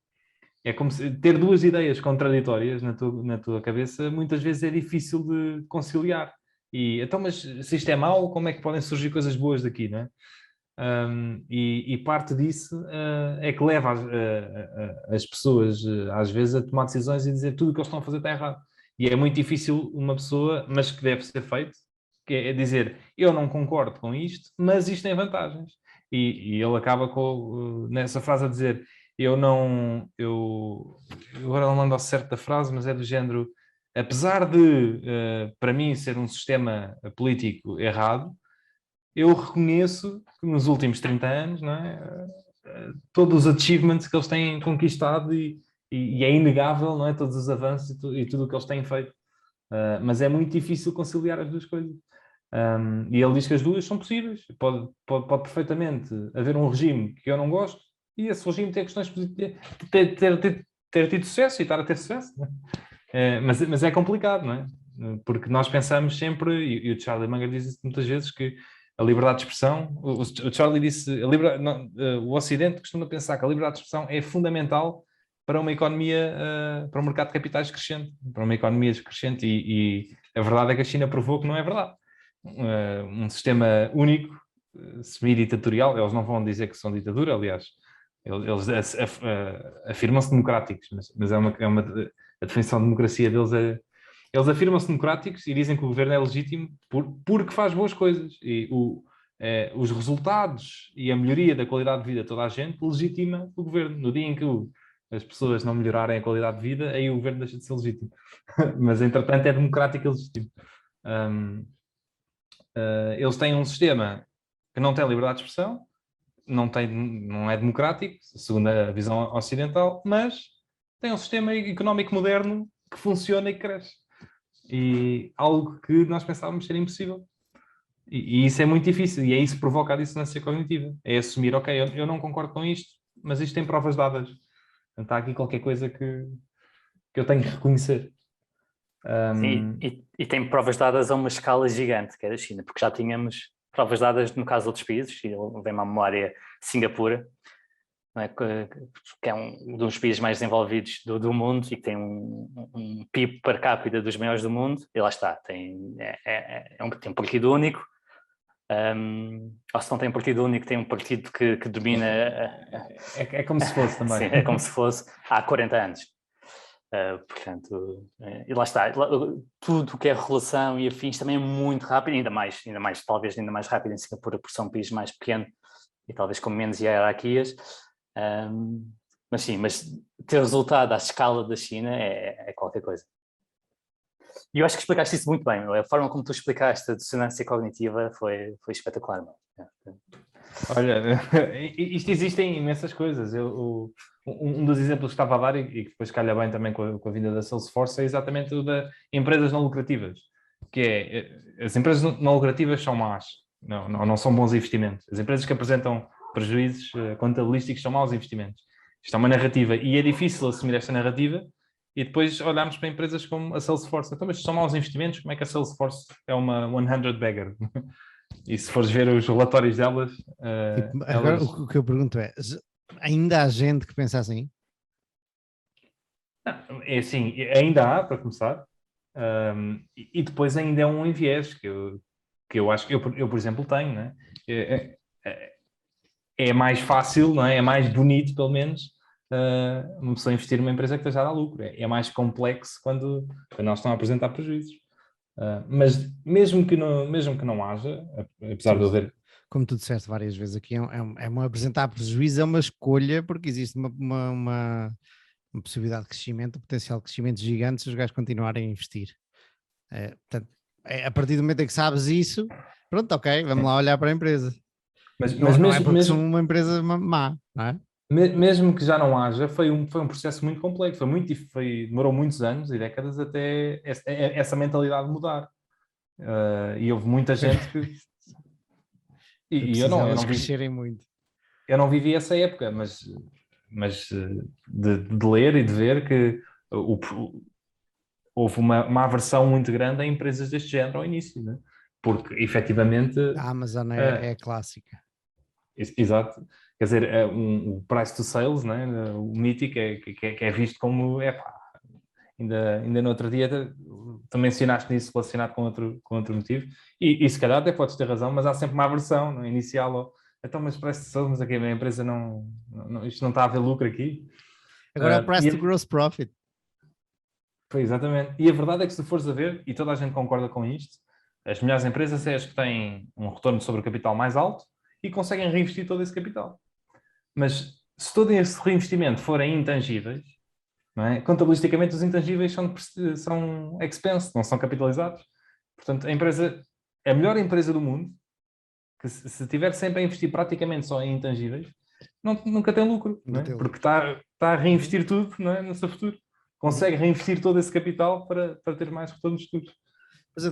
É como se ter duas ideias contraditórias na tua cabeça, muitas vezes é difícil de conciliar. E então, mas se isto é mau, como é que podem surgir coisas boas daqui, não é? E parte disso é que leva as pessoas, às vezes, a tomar decisões e dizer tudo o que eles estão a fazer está errado. E é muito difícil uma pessoa, mas que deve ser feito, que é dizer, eu não concordo com isto, mas isto tem vantagens. E ele acaba nessa frase a dizer, agora não lembro ao certo da frase, mas é do género, apesar de, para mim, ser um sistema político errado, eu reconheço que nos últimos 30 anos, não é? Todos os achievements que eles têm conquistado e é inegável, não é? Todos os avanços e tudo o que eles têm feito. Mas é muito difícil conciliar as duas coisas. E ele diz que as duas são possíveis. Pode perfeitamente haver um regime que eu não gosto e esse regime ter questões positivas, ter tido sucesso e estar a ter sucesso. Não é? Mas é complicado, não é? Porque nós pensamos sempre, e o Charlie Munger diz isso muitas vezes, que a liberdade de expressão, o Charlie disse, o Ocidente costuma pensar que a liberdade de expressão é fundamental para uma economia, para um mercado de capitais crescente, para uma economia crescente, e a verdade é que a China provou que não é verdade. Um sistema único, semi-ditatorial, eles não vão dizer que são ditadura, aliás, eles afirmam-se democráticos, mas a definição de democracia deles eles afirmam-se democráticos e dizem que o governo é legítimo porque faz boas coisas. E os resultados e a melhoria da qualidade de vida de toda a gente legitima o governo. No dia em que as pessoas não melhorarem a qualidade de vida, aí o governo deixa de ser legítimo. Mas, entretanto, é democrático e legítimo. Eles têm um sistema que não tem liberdade de expressão, não é democrático, segundo a visão ocidental, mas tem um sistema económico moderno que funciona e que cresce. E algo que nós pensávamos ser impossível. E isso é muito difícil, e é isso que provoca a dissonância cognitiva. É assumir, ok, eu não concordo com isto, mas isto tem provas dadas. Portanto, há aqui qualquer coisa que eu tenho que reconhecer. Sim, e tem provas dadas a uma escala gigante, que é da China, porque já tínhamos provas dadas no caso de outros países, e vem-me à memória Singapura, não é? Que é um dos países mais desenvolvidos do mundo e que tem um PIB per capita dos maiores do mundo, e lá está, tem um partido único, ou se não tem um partido único, tem um partido que domina... É como se fosse também. Sim, é como se fosse há 40 anos. Portanto, e lá está, tudo o que é regulação e afins também é muito rápido, talvez ainda mais rápido em Singapura, por ser um país mais pequeno e talvez com menos hierarquias, mas sim, mas ter resultado à escala da China é qualquer coisa. E eu acho que explicaste isso muito bem, a forma como tu explicaste a dissonância cognitiva foi espetacular. Olha, isto existem imensas coisas. Um dos exemplos que estava a dar e que depois calha bem também com a vinda da Salesforce é exatamente o da empresas não lucrativas, que é, as empresas não lucrativas são más, não são bons investimentos. As empresas que apresentam prejuízos contabilísticos são maus investimentos. Isto é uma narrativa e é difícil assumir esta narrativa e depois olharmos para empresas como a Salesforce. Então, mas são maus investimentos, como é que a Salesforce é uma 100 bagger? E se fores ver os relatórios delas... Agora o que eu pergunto é, ainda há gente que pensa assim? É assim, ainda há, para começar, e depois ainda é um enviés que eu acho que eu, por exemplo, tenho, não é? É mais fácil, não é? É mais bonito, pelo menos, uma pessoa investir numa empresa que esteja a dar lucro. É mais complexo quando elas estão a apresentar prejuízos. Mas mesmo que não haja, apesar de eu ver... Como tu disseste várias vezes aqui, uma apresentar prejuízo, é uma escolha, porque existe uma possibilidade de crescimento, um potencial de crescimento gigante se os gajos continuarem a investir. Portanto, a partir do momento em que sabes isso, pronto, ok, vamos lá olhar para a empresa. Mas não é porque são uma empresa má, não é? Mesmo que já não haja, foi um processo muito complexo, demorou muitos anos e décadas até essa mentalidade mudar. E houve muita gente que... E eu não crescerem muito. Eu não vivi essa época, mas de ler e de ver que houve uma aversão muito grande a empresas deste género ao início, né? Porque efetivamente... A Amazon é clássica. Exato. Quer dizer, o price to sales, né? O mítico que é visto como... Ainda no outro dia tu mencionaste nisso relacionado com outro motivo e se calhar até podes ter razão, mas há sempre uma aversão, não, inicial. Então, mas price to sales, mas aqui a empresa isto não está a haver lucro aqui. Agora é o price to gross profit. Foi exatamente. E a verdade é que se fores a ver, e toda a gente concorda com isto, as melhores empresas são as que têm um retorno sobre o capital mais alto e conseguem reinvestir todo esse capital. Mas se todo esse reinvestimento forem intangíveis, não é? Contabilisticamente os intangíveis são expense, não são capitalizados. Portanto, a melhor empresa do mundo que se estiver sempre a investir praticamente só em intangíveis, nunca tem lucro, não é? Porque está a reinvestir tudo, não é, no seu futuro. Consegue reinvestir todo esse capital para ter mais retornos futuros. Mas a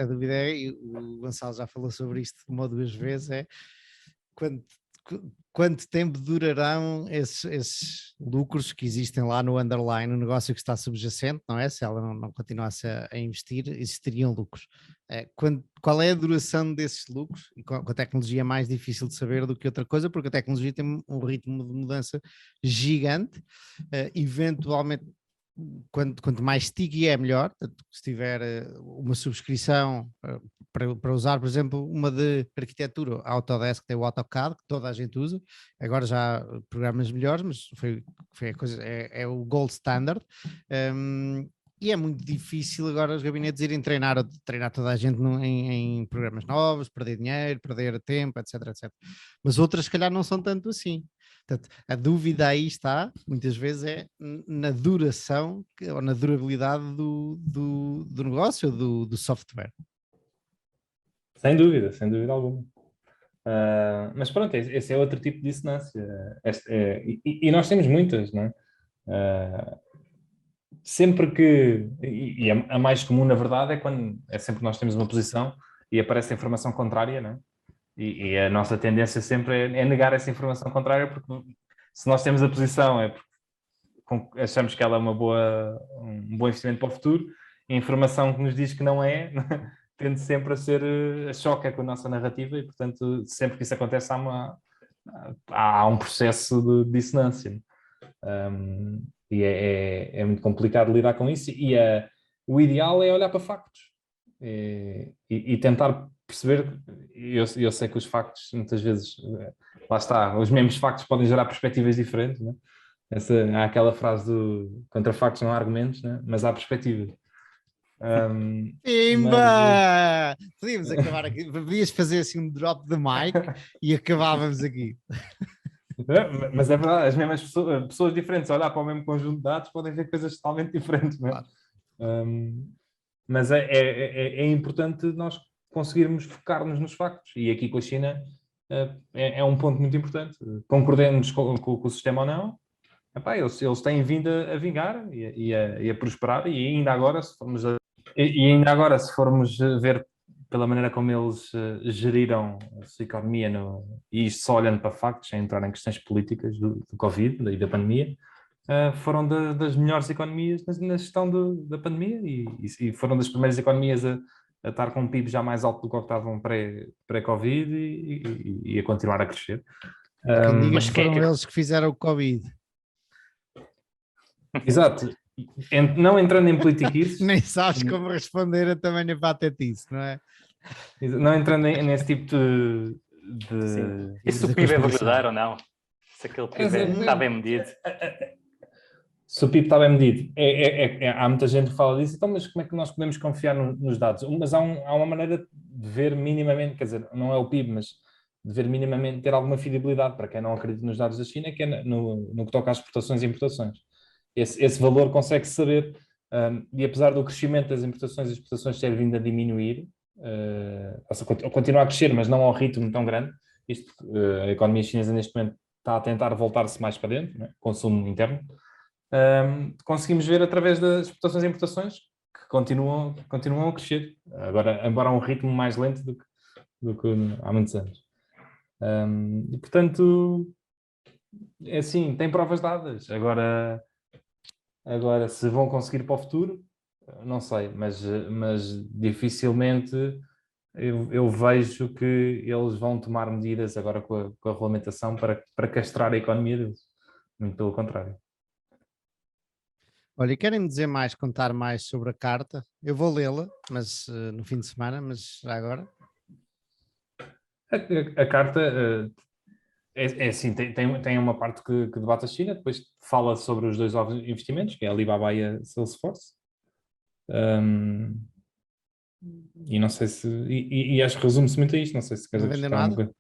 dúvida é, e o Gonçalo já falou sobre isto uma ou duas vezes, é quanto tempo durarão esses lucros que existem lá no underline, no negócio que está subjacente, não é? Se ela não continuasse a investir, existiriam lucros. Qual é a duração desses lucros? E com a tecnologia é mais difícil de saber do que outra coisa, porque a tecnologia tem um ritmo de mudança gigante. Eventualmente, quanto mais sticky é melhor. Se tiver uma subscrição para usar, por exemplo, uma de arquitetura, a Autodesk tem o AutoCAD, que toda a gente usa, agora já há programas melhores, mas foi a coisa, é o gold standard. E é muito difícil agora os gabinetes irem treinar toda a gente em programas novos, perder dinheiro, perder tempo, etc, etc. Mas outras, se calhar, não são tanto assim. Portanto, a dúvida aí está, muitas vezes, é na duração ou na durabilidade do negócio, do software. Sem dúvida alguma. Mas pronto, esse é outro tipo de dissonância. E nós temos muitas, não é? Sempre que, e a mais comum, na verdade, é sempre que nós temos uma posição e aparece a informação contrária, não é? E a nossa tendência sempre é negar essa informação contrária, porque se nós temos a posição é porque achamos que ela é um bom investimento para o futuro, e a informação que nos diz que não é, tende sempre a choca com a nossa narrativa, e portanto sempre que isso acontece há um processo de dissonância. E é muito complicado lidar com isso, e o ideal é olhar para factos e tentar perceber. Eu sei que os factos muitas vezes, lá está, os mesmos factos podem gerar perspectivas diferentes, né? Há aquela frase do contra factos não há argumentos, né? Mas há perspectivas. Pimba! Podíamos acabar aqui, podias fazer assim um drop de mic e acabávamos aqui. Mas é verdade, as mesmas pessoas diferentes a olhar para o mesmo conjunto de dados podem ver coisas totalmente diferentes, não é? Claro. Mas é importante nós conseguirmos focar-nos nos factos, e aqui com a China é um ponto muito importante. Concordemos com o sistema ou não, epá, eles têm vindo a vingar e a prosperar, e ainda agora, se formos ver pela maneira como eles geriram a sua economia, e isto só olhando para factos, sem entrar em questões políticas do Covid e da pandemia, foram das melhores economias na gestão da pandemia, e foram das primeiras economias a estar com um PIB já mais alto do que estavam pré-Covid, e a continuar a crescer. Quem diga que foram eles que fizeram o Covid. Exato. Não entrando em politiquices... Nem sabes como responder a tamanha patetice, não é? Não entrando nesse tipo de... E se o PIB é verdade ou não? Se aquele PIB está bem medido. Se o PIB está bem medido. Há muita gente que fala disso, então, mas como é que nós podemos confiar nos dados? Mas há uma maneira de ver minimamente, quer dizer, não é o PIB, mas de ver minimamente, ter alguma fidelidade para quem não acredita nos dados da China, que é no que toca às exportações e importações. Esse valor consegue-se saber, e apesar do crescimento das importações e exportações ter vindo a diminuir, a continuar a crescer, mas não ao ritmo tão grande, a economia chinesa neste momento está a tentar voltar-se mais para dentro, né? Consumo interno, conseguimos ver através das exportações e importações que continuam a crescer, agora, embora a um ritmo mais lento do que há muitos anos. E portanto, é assim, tem provas dadas. Agora, se vão conseguir para o futuro, não sei, mas dificilmente eu vejo que eles vão tomar medidas agora com a regulamentação para castrar a economia deles. Muito pelo contrário. Olha, e querem dizer mais, contar mais sobre a carta? Eu vou lê-la, mas no fim de semana, mas já agora. A carta é assim, tem uma parte que debate a China, depois fala sobre os dois novos investimentos, que é a Alibaba e a Salesforce. E não sei se... E acho que resume-se muito a isto, não sei se queres acrescentar alguma coisa.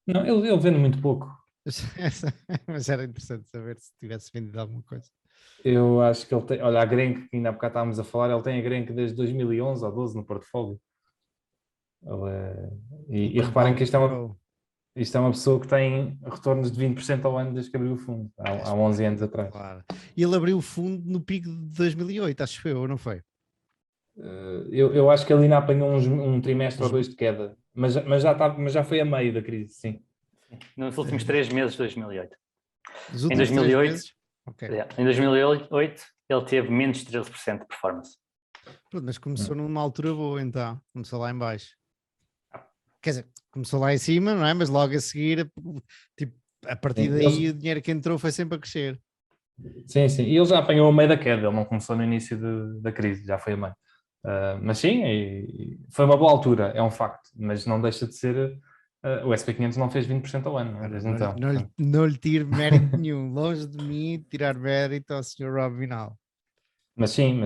Não, ele vende muito pouco. Mas era interessante saber se tivesse vendido alguma coisa. Eu acho que ele tem... Olha, a Grenke, que ainda há bocado estávamos a falar, ele tem a Grenke desde 2011 ou 12 no portfólio. E reparem que isto é uma pessoa que tem retornos de 20% ao ano desde que abriu o fundo, há 11 anos atrás. Claro. E ele abriu o fundo no pico de 2008, acho eu, não foi? Eu acho que ele ainda apanhou um trimestre ou 2 de queda, mas já foi a meio da crise, sim. Nos últimos 3 meses de 2008. Dos últimos 2008, meses? Okay. Em 2008 ele teve menos 13% de performance. Pronto, mas começou numa altura boa, então. Começou lá em baixo. Quer dizer, começou lá em cima, não é? Mas logo a seguir, tipo, a partir daí o dinheiro que entrou foi sempre a crescer. Sim. E ele já apanhou a meio da queda, ele não começou no início da crise, já foi a meio. Mas sim, foi uma boa altura, é um facto, mas não deixa de ser... o SP500 não fez 20% ao ano, desde então. Não lhe tiro mérito nenhum, longe de mim tirar mérito ao Sr. Rob Vinal. Mas sim,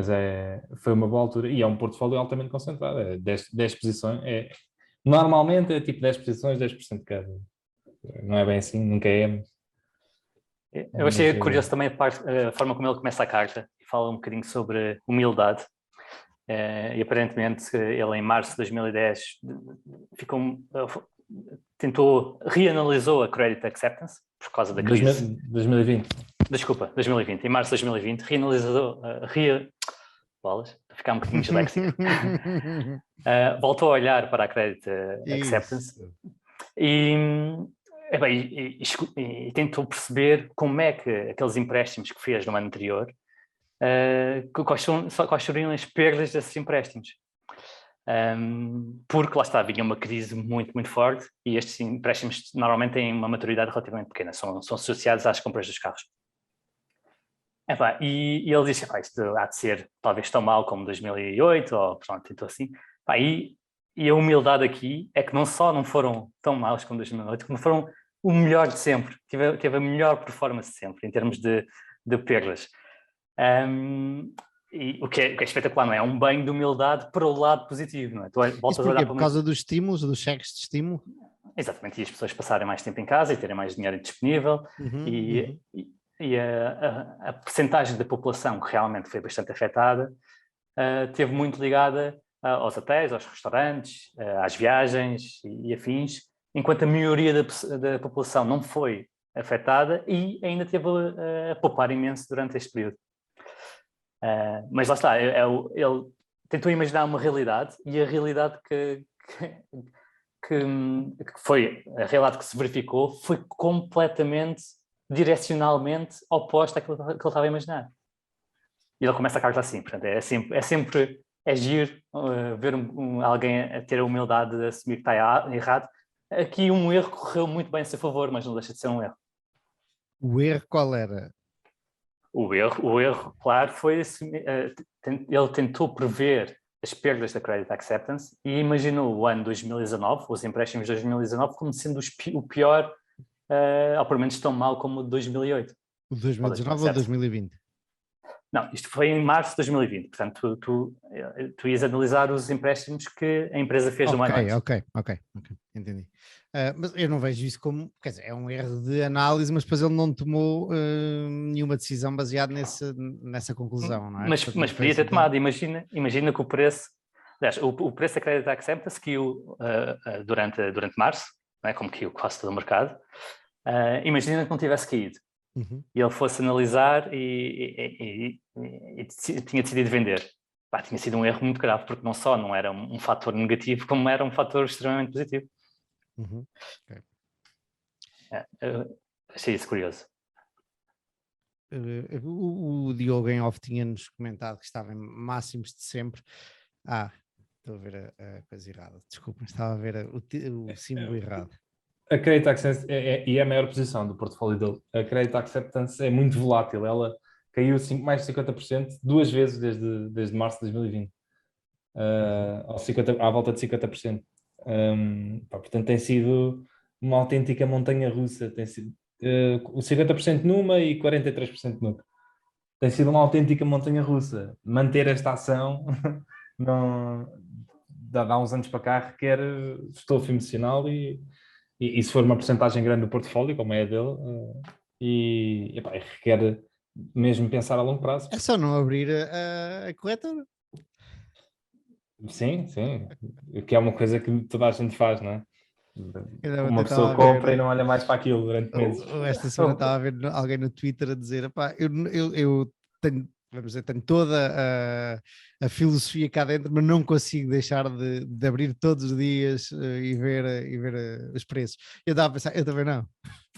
foi uma boa altura e é um portfólio altamente concentrado, 10 posições, normalmente é tipo 10 posições, 10% de cada. Não é bem assim, nunca é. Mas... Eu achei curioso também a forma como ele começa a carta e fala um bocadinho sobre humildade. E aparentemente ele em março de 2010 reanalisou a Credit Acceptance por causa da crise. 2020. Desculpa, 2020. Em março de 2020 reanalisou, para ficar um bocadinho disléxico, voltou a olhar para a Credit Acceptance e tentou perceber como é que aqueles empréstimos que fez no ano anterior, quais seriam as perdas desses empréstimos. Porque lá está, vinha uma crise muito, muito forte e estes empréstimos normalmente têm uma maturidade relativamente pequena, são associados às compras dos carros. E ele disse, isto há de ser talvez tão mal como 2008, ou pronto, então assim. E a humildade aqui é que não só não foram tão maus como 2008, como foram o melhor de sempre, teve a melhor performance de sempre, em termos de perdas. E o que é espetacular, não é? É um banho de humildade para o lado positivo, não é? Isso porquê? Por causa dos estímulos, dos cheques de estímulo? Exatamente, e as pessoas passarem mais tempo em casa e terem mais dinheiro disponível, e a percentagem da população que realmente foi bastante afetada teve muito ligada aos hotéis, aos restaurantes, às viagens e afins, enquanto a maioria da população não foi afetada e ainda teve a poupar imenso durante este período. Mas lá está, ele tentou imaginar uma realidade e a realidade que foi, a realidade que se verificou foi completamente, direcionalmente oposta àquilo que ele estava a imaginar. E ele começa a carta assim, portanto, é giro ver alguém a ter a humildade de assumir que está errado. Aqui um erro correu muito bem a seu favor, mas não deixa de ser um erro. O erro qual era? O erro, claro, foi ele tentou prever as perdas da Credit Acceptance e imaginou o ano 2019, os empréstimos de 2019, como sendo o pior, ou pelo menos tão mal como o de 2008. O de 2019 ou 2020? Não, isto foi em março de 2020, portanto tu ias analisar os empréstimos que a empresa fez no ano antes. Ok, entendi. Mas eu não vejo isso como, quer dizer, é um erro de análise, mas depois ele não tomou nenhuma decisão baseada nessa conclusão, não é? Mas podia ter tomado, imagina que o preço, aliás, o preço da Credit Acceptance caiu durante março, não é? Como caiu quase todo o mercado, imagina que não tivesse caído. E ele fosse analisar e tinha decidido vender. Tinha sido um erro muito grave, porque não só não era um fator negativo, como era um fator extremamente positivo. Okay. Achei isso curioso. O Diogo em off tinha-nos comentado que estava em máximos de sempre. Estou a ver a coisa errada. Desculpa, estava a ver o símbolo errado. A Credit Acceptance é a maior posição do portfólio dele. A Credit Acceptance é muito volátil. Ela caiu mais de 50% duas vezes desde março de 2020. À volta de 50%. Portanto, tem sido uma autêntica montanha russa. Tem sido 50% numa e 43% noutra. Tem sido uma autêntica montanha russa. Manter esta ação dá uns anos para cá requer estofo emocional e se for uma porcentagem grande do portfólio, como é a dele, requer mesmo pensar a longo prazo. É só não abrir a corretora. Sim, sim. Que é uma coisa que toda a gente faz, não é? Eu Uma estava pessoa a compra e ver, não olha mais para aquilo durante meses. esta semana estava a ver alguém no Twitter a dizer: "Epá, eu tenho, vamos dizer, tenho toda a filosofia cá dentro, mas não consigo deixar de abrir todos os dias e ver os preços." Eu estava a pensar, eu também não.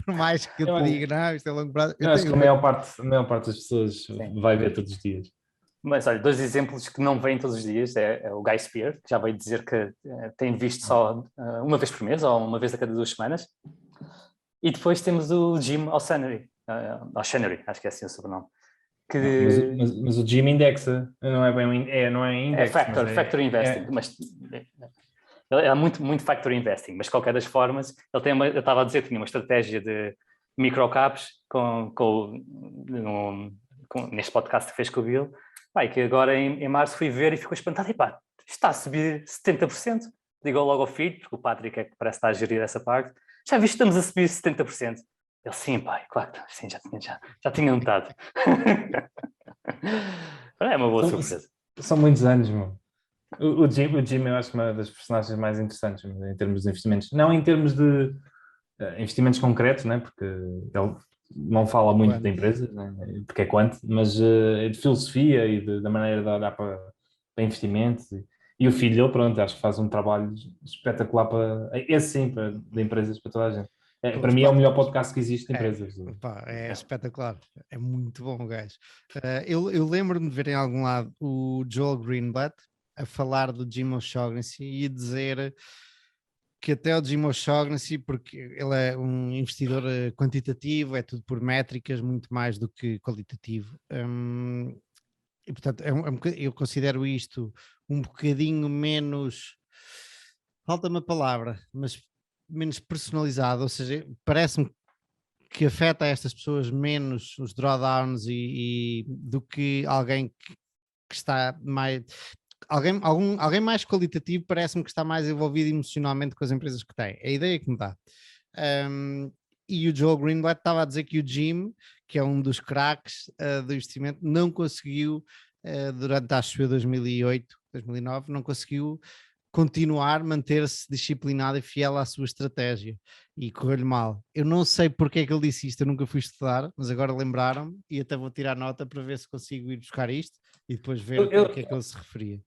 Por mais que eu Eu, te diga, não, isto é longo prazo, eu acho que eu vejo. a maior parte das pessoas Sim. vai ver todos os dias. Mas olha, dois exemplos que não vêm todos os dias é o Guy Spear, que já veio dizer que tem visto só uma vez por mês ou uma vez a cada 2 semanas. E depois temos o Jim O'Shanery, acho que é assim o sobrenome. Mas o Jim indexa, não é bem não é É index, mas factor investing, mas ele é muito, muito factor investing, mas de qualquer das formas, eu estava a dizer que tinha uma estratégia de microcaps neste podcast que fez com o Bill, e que agora em março fui ver e ficou espantado, está a subir 70%, ligou logo ao filho, porque o Patrick é que parece estar a gerir essa parte, já viste que estamos a subir 70%? Ele, sim, pai, claro que sim, já tinha notado. É uma boa surpresa. São muitos anos, meu. O Jim eu acho uma das personagens mais interessantes em termos de investimentos. Não em termos de investimentos concretos, né? Porque ele não fala muito de empresas, né? Porque é quanto, mas de filosofia e da maneira de olhar para investimentos. E o filho dele, pronto, acho que faz um trabalho espetacular esse sim, de empresas para toda a gente. Para mim é o melhor podcast que existe de empresas. É espetacular, é muito bom o gajo. Eu lembro-me de ver em algum lado o Joel Greenblatt a falar do Jim O'Shaughnessy e a dizer que até o Jim O'Shaughnessy, porque ele é um investidor quantitativo, é tudo por métricas, muito mais do que qualitativo. E portanto, eu considero isto um bocadinho menos, falta-me a palavra, mas menos personalizado, ou seja, parece-me que afeta estas pessoas menos os drawdowns do que alguém que está mais. Alguém mais qualitativo parece-me que está mais envolvido emocionalmente com as empresas que tem. É a ideia que me dá. E o Joel Greenblatt estava a dizer que o Jim, que é um dos craques do investimento, não conseguiu, durante acho eu 2008, 2009, não conseguiu continuar, manter-se disciplinado e fiel à sua estratégia, e correu-lhe mal. Eu não sei porque é que ele disse isto, eu nunca fui estudar, mas agora lembraram-me e até vou tirar nota para ver se consigo ir buscar isto e depois ver a que é que ele se referia.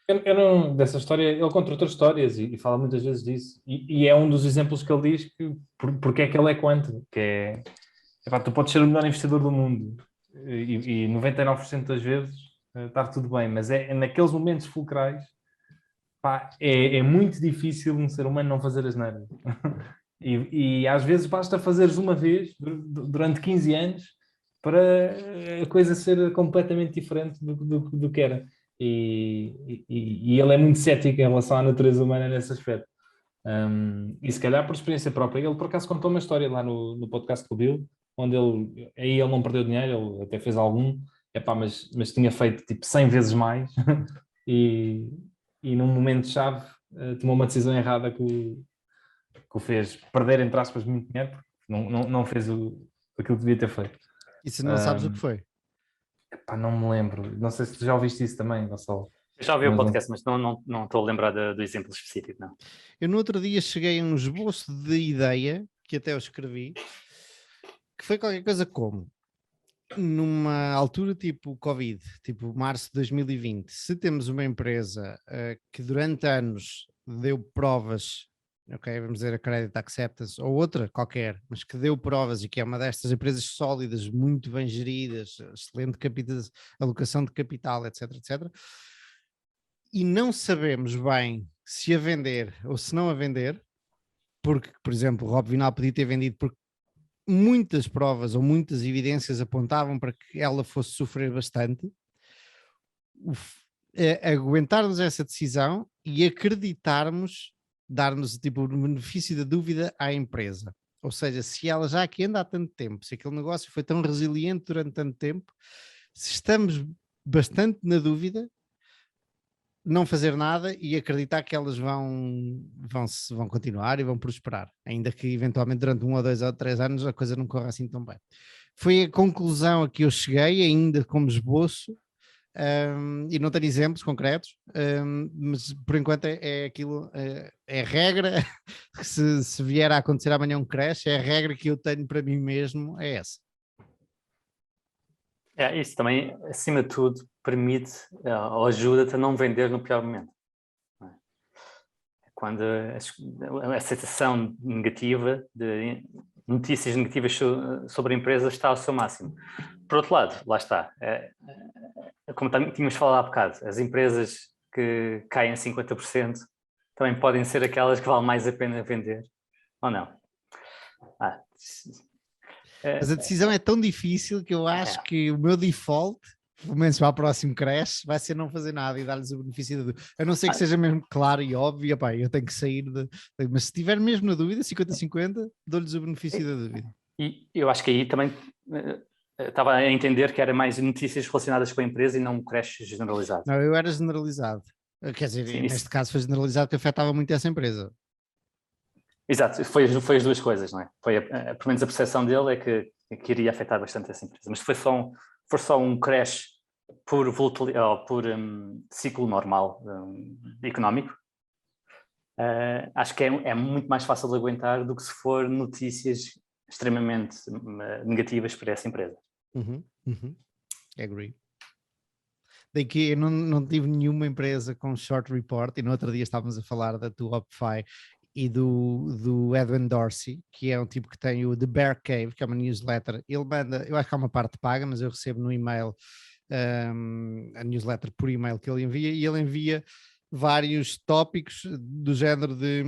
Eu não, dessa história, ele conta outras histórias e fala muitas vezes disso. E é um dos exemplos que ele diz que porque é que ele é quanto, que é tu podes ser o melhor investidor do mundo e 99% das vezes está tudo bem, mas é naqueles momentos fulcrais, é muito difícil um ser humano não fazer as neiras. E às vezes basta fazeres uma vez durante 15 anos para a coisa ser completamente diferente do que era. E ele é muito cético em relação à natureza humana nesse aspecto. E se calhar por experiência própria, ele por acaso contou uma história lá no podcast com o Bill, onde ele não perdeu dinheiro, ele até fez algum, mas tinha feito tipo 100 vezes mais e num momento-chave tomou uma decisão errada que o fez perder, entre aspas, muito dinheiro, porque não fez aquilo que devia ter feito. E se não sabes o que foi? Não me lembro. Não sei se tu já ouviste isso também, Gonçalo. Eu já ouvi o podcast, mas não estou a lembrar do exemplo específico, não. Eu no outro dia cheguei a um esboço de ideia, que até eu escrevi, que foi qualquer coisa como, numa altura tipo Covid, tipo março de 2020, se temos uma empresa que durante anos deu provas, ok, vamos dizer a Credit Acceptance ou outra qualquer, mas que deu provas e que é uma destas empresas sólidas, muito bem geridas, excelente alocação de capital, etc, etc, e não sabemos bem se a vender ou se não a vender, porque, por exemplo, o Rob Vinal podia ter vendido porque muitas provas ou muitas evidências apontavam para que ela fosse sofrer bastante, aguentarmos essa decisão e acreditarmos, dar-nos tipo, o benefício da dúvida à empresa. Ou seja, se ela já aqui anda há tanto tempo, se aquele negócio foi tão resiliente durante tanto tempo, se estamos bastante na dúvida, não fazer nada e acreditar que elas vão continuar e vão prosperar, ainda que eventualmente durante 1 ou 2 ou 3 anos a coisa não corra assim tão bem. Foi a conclusão a que eu cheguei, ainda como esboço, e não tenho exemplos concretos, mas por enquanto é aquilo, é a regra, que se vier a acontecer amanhã um crash, é a regra que eu tenho para mim mesmo, é essa. Isso também, acima de tudo, permite ou ajuda-te a não vender no pior momento. Quando a aceitação negativa de notícias negativas sobre a empresa está ao seu máximo. Por outro lado, lá está, como tínhamos falado há bocado, as empresas que caem 50% também podem ser aquelas que vale mais a pena vender, ou não? Mas a decisão é tão difícil que eu acho que o meu default, pelo menos para o próximo crash, vai ser não fazer nada e dar-lhes o benefício da dúvida. A não ser que seja mesmo claro e óbvio, pá, eu tenho que sair mas se estiver mesmo na dúvida, 50-50, dou-lhes o benefício da dúvida. E eu acho que aí também estava a entender que era mais notícias relacionadas com a empresa e não um crash generalizado. Não, eu era generalizado. Quer dizer, Sim, neste caso foi generalizado que afetava muito essa empresa. Exato, foi as duas coisas, não é? Pelo menos a percepção dele é que iria afetar bastante essa empresa. Mas se for só um crash por ciclo normal económico, acho que é muito mais fácil de aguentar do que se for notícias extremamente negativas para essa empresa. Agree. Daí que eu não tive nenhuma empresa com short report, e no outro dia estávamos a falar da Opify e do Edwin Dorsey, que é um tipo que tem o The Bear Cave, que é uma newsletter. Ele manda, eu acho que há uma parte paga, mas eu recebo no e-mail a newsletter por e-mail que ele envia, e ele envia vários tópicos do género de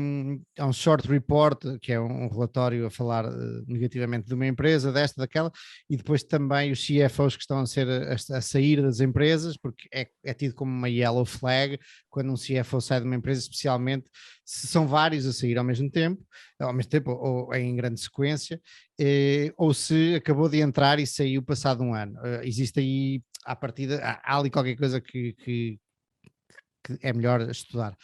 um short report, que é um relatório a falar negativamente de uma empresa, desta, daquela, e depois também os CFOs que estão a sair das empresas, porque é tido como uma yellow flag quando um CFO sai de uma empresa, especialmente se são vários a sair ao mesmo tempo ou em grande sequência, ou se acabou de entrar e saiu passado um ano. Existe aí, à partida, há ali qualquer coisa que é melhor estudar.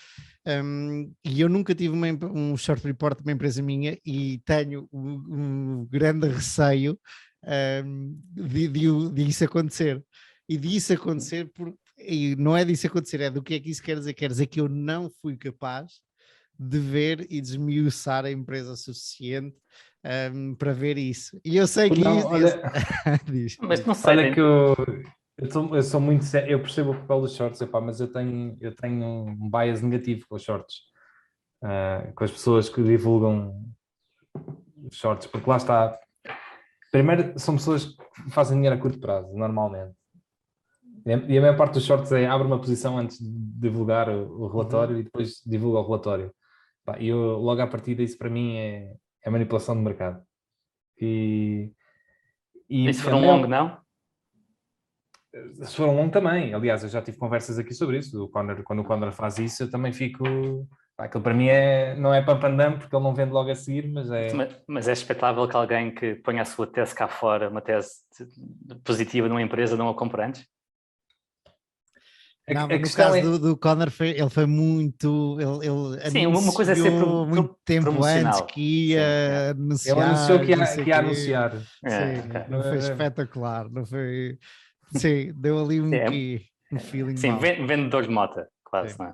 E eu nunca tive um short report de uma empresa minha e tenho um grande receio de isso acontecer. E disso acontecer, e não é disso acontecer, é do que é que isso quer dizer? Quer dizer que eu não fui capaz de ver e desmiuçar a empresa o suficiente para ver isso. E eu sei que não, olha, mas não sei. Olha que eu sou muito sério, eu percebo o papel dos shorts, epá, mas eu tenho um bias negativo com os shorts, com as pessoas que divulgam os shorts, porque lá está. Primeiro, são pessoas que fazem dinheiro a curto prazo, normalmente. E a maior parte dos shorts abre uma posição antes de divulgar o relatório e depois divulga o relatório. E eu, logo à partida, isso para mim é manipulação de mercado. E se for um longo, não? Se for um longo também. Aliás, eu já tive conversas aqui sobre isso. Quando o Conor faz isso, eu também fico... Aquilo para mim não é pampandam, porque ele não vende logo a seguir, mas é... Mas é expectável que alguém que ponha a sua tese cá fora, uma tese positiva numa empresa, não a compre antes? Não, mas no caso do Conor, ele foi muito... Sim, uma coisa é ser muito tempo antes que ia anunciar. Ele anunciou que ia anunciar. Sim, não foi espetacular, não foi... Sim, deu ali um feeling sim, mal. vendedor de moto, quase, não é?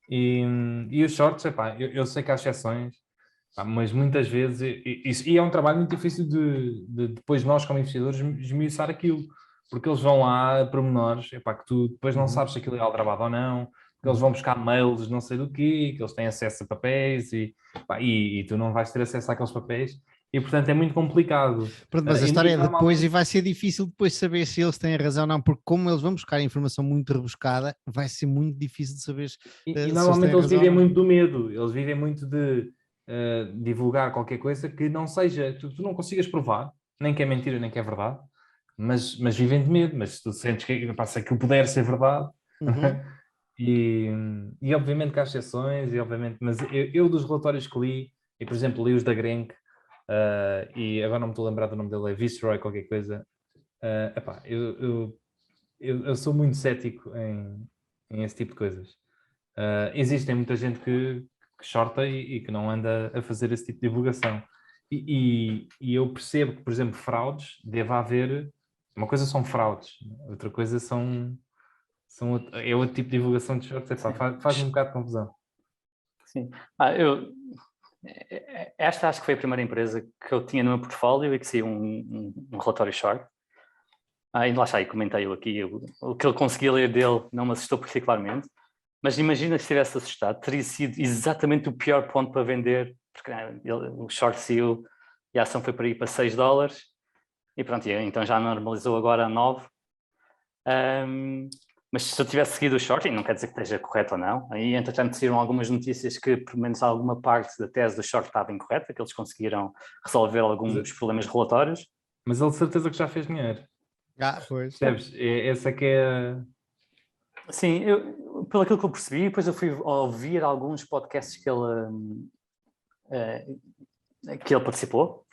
E os shorts, epá, eu sei que há exceções, mas muitas vezes, e é um trabalho muito difícil de depois nós como investidores esmiuçar aquilo, porque eles vão lá a pormenores, epá, que tu depois não sabes se aquilo é aldrabado ou não, que eles vão buscar mails não sei do quê, que eles têm acesso a papéis e tu não vais ter acesso àqueles papéis. E, portanto, é muito complicado. Pronto, mas a história é depois e vai ser difícil depois saber se eles têm razão ou não, porque como eles vão buscar informação muito rebuscada, vai ser muito difícil de saber e normalmente eles vivem muito do medo, eles vivem muito de divulgar qualquer coisa que não seja, tu não consigas provar, nem que é mentira, nem que é verdade, mas vivem de medo, mas se tu sentes que aquilo puder ser verdade... E obviamente que há exceções, mas eu dos relatórios que li, e por exemplo li os da Grenk, e agora não me estou a lembrar do nome dele, é Viceroy qualquer coisa. Eu sou muito cético em esse tipo de coisas. Existem muita gente que shorta e que não anda a fazer esse tipo de divulgação. E eu percebo que, por exemplo, fraudes, deve haver... Uma coisa são fraudes, outra coisa são É outro tipo de divulgação de shorts, faz um bocado de confusão. Sim. Esta acho que foi a primeira empresa que eu tinha no meu portfólio e que saiu um relatório short. E lá está, e comentei aqui, o que eu consegui ler dele não me assustou particularmente, mas imagina se tivesse assustado, teria sido exatamente o pior ponto para vender, porque o short saiu e a ação foi para ir para $6, e pronto, então já normalizou agora a 9. Mas se eu tivesse seguido o short, e não quer dizer que esteja correto ou não, aí entretanto saíram algumas notícias que pelo menos alguma parte da tese do short estava incorreta, que eles conseguiram resolver alguns problemas relatórios. Mas ele de certeza que já fez dinheiro. Pois. Percebes? Essa que é... Sim, pelo aquilo que eu percebi, depois eu fui ouvir alguns podcasts que ele participou,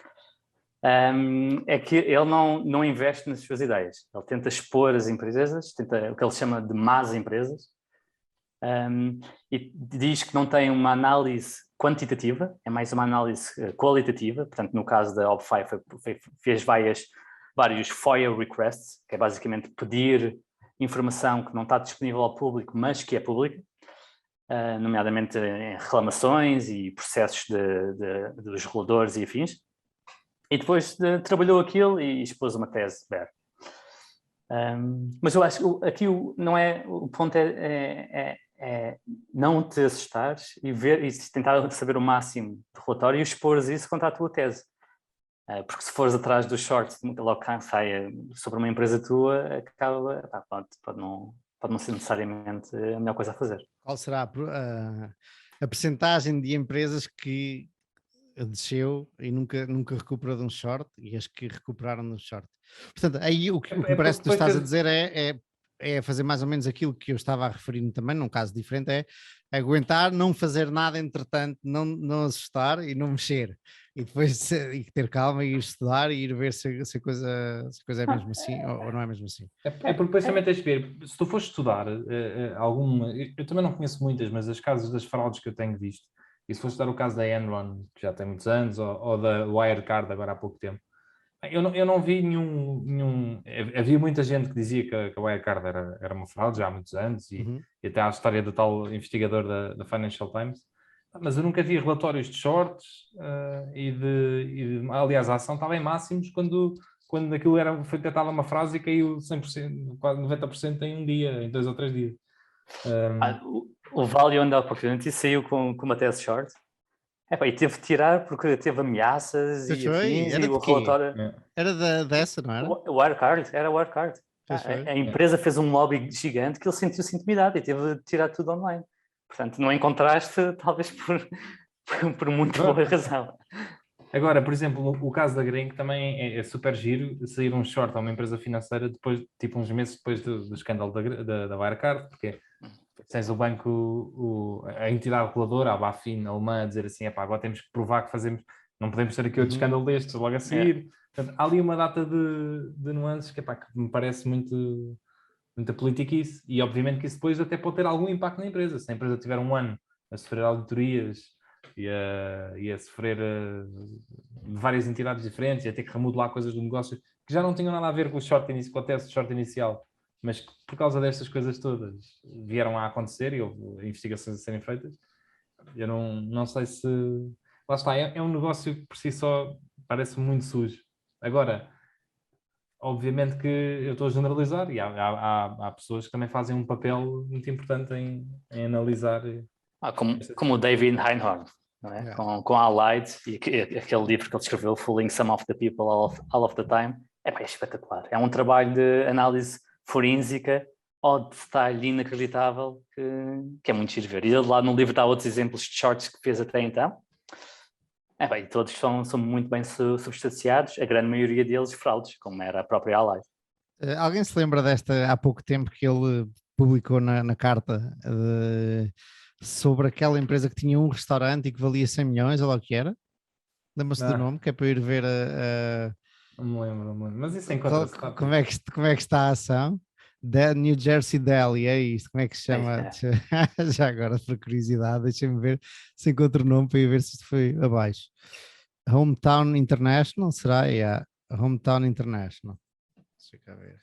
é que ele não investe nas suas ideias. Ele tenta expor as empresas, tenta o que ele chama de más empresas, e diz que não tem uma análise quantitativa, é mais uma análise qualitativa. Portanto, no caso da OppFi, fez vários FOIA requests, que é basicamente pedir informação que não está disponível ao público, mas que é pública, nomeadamente em reclamações e processos dos reguladores e afins. E depois trabalhou aquilo e expôs uma tese BER. Mas eu acho que aqui o ponto é não te assustares e tentar saber o máximo do relatório e expores isso contra a tua tese. Porque se fores atrás dos shorts, logo que saia sobre uma empresa tua, pode não ser necessariamente a melhor coisa a fazer. Qual será a percentagem de empresas que desceu e nunca recuperou de um short e as que recuperaram de um short? Portanto, aí o que me parece que tu estás a dizer é fazer mais ou menos aquilo que eu estava a referir também, num caso diferente, é aguentar, não fazer nada entretanto, não assustar e não mexer. E depois ter calma e ir estudar e ir ver se a coisa é mesmo assim ou não é mesmo assim. Porque depois também tens de ver, se tu fores estudar alguma, eu também não conheço muitas, mas as casos das fraudes que eu tenho visto, e se fores estudar o caso da Enron, que já tem muitos anos, ou da Wirecard agora há pouco tempo, eu não vi nenhum. Havia muita gente que dizia que a Wirecard era uma fraude já há muitos anos, e até há a história do tal investigador da Financial Times, mas eu nunca vi relatórios de shorts aliás, a ação estava em máximos quando aquilo foi detectada uma frase e caiu 100%, quase 90% em um dia, em 2 ou 3 dias. O Value and Opportunity saiu com uma tese short. E teve de tirar porque teve ameaças e afins, e o relatório... Era dessa, não era? O Wirecard, era o Wirecard. A empresa fez um lobby gigante que ele sentiu-se intimidado e teve de tirar tudo online. Portanto, não encontraste, talvez por muito boa razão. Agora, por exemplo, o caso da Green também é super giro, sair um short a uma empresa financeira depois, tipo uns meses depois do escândalo da Wirecard, porque tens o banco, a entidade reguladora, a BaFin alemã, a dizer assim, agora temos que provar que fazemos, não podemos ter aqui outro escândalo destes logo a seguir. Portanto, há ali uma data de nuances que me parece muita politiquice, e obviamente que isso depois até pode ter algum impacto na empresa. Se a empresa tiver um ano a sofrer auditorias e a sofrer de várias entidades diferentes e a ter que remodelar coisas do negócio que já não tinham nada a ver com a tese de short inicial, mas que por causa destas coisas todas vieram a acontecer e houve investigações a serem feitas, eu não sei se... Lá está, é um negócio que por si só parece muito sujo. Agora, obviamente que eu estou a generalizar e há pessoas que também fazem um papel muito importante em analisar. Como o David Einhorn, não é? Com a Allied e aquele livro que ele escreveu, Fooling Some of the People All of the Time, é espetacular. É um trabalho de análise forínsica ao detalhe inacreditável que é muito giro ver. E ele lá no livro dá outros exemplos de shorts que fez até então. Todos são muito bem substanciados, a grande maioria deles fraudes, como era a própria Allied. Alguém se lembra desta há pouco tempo que ele publicou na carta sobre aquela empresa que tinha um restaurante e que valia 100 milhões, ou lá o que era? Lembra-se do nome, que é para ir ver Não me lembro. Mas isso encontra-se. Como é que está a ação? New Jersey Deli, é isto, como é que se chama? Já agora, por curiosidade, deixa-me ver se encontro o nome para ir ver se isto foi abaixo. Hometown International, será? Hometown International. Deixa eu cá ver.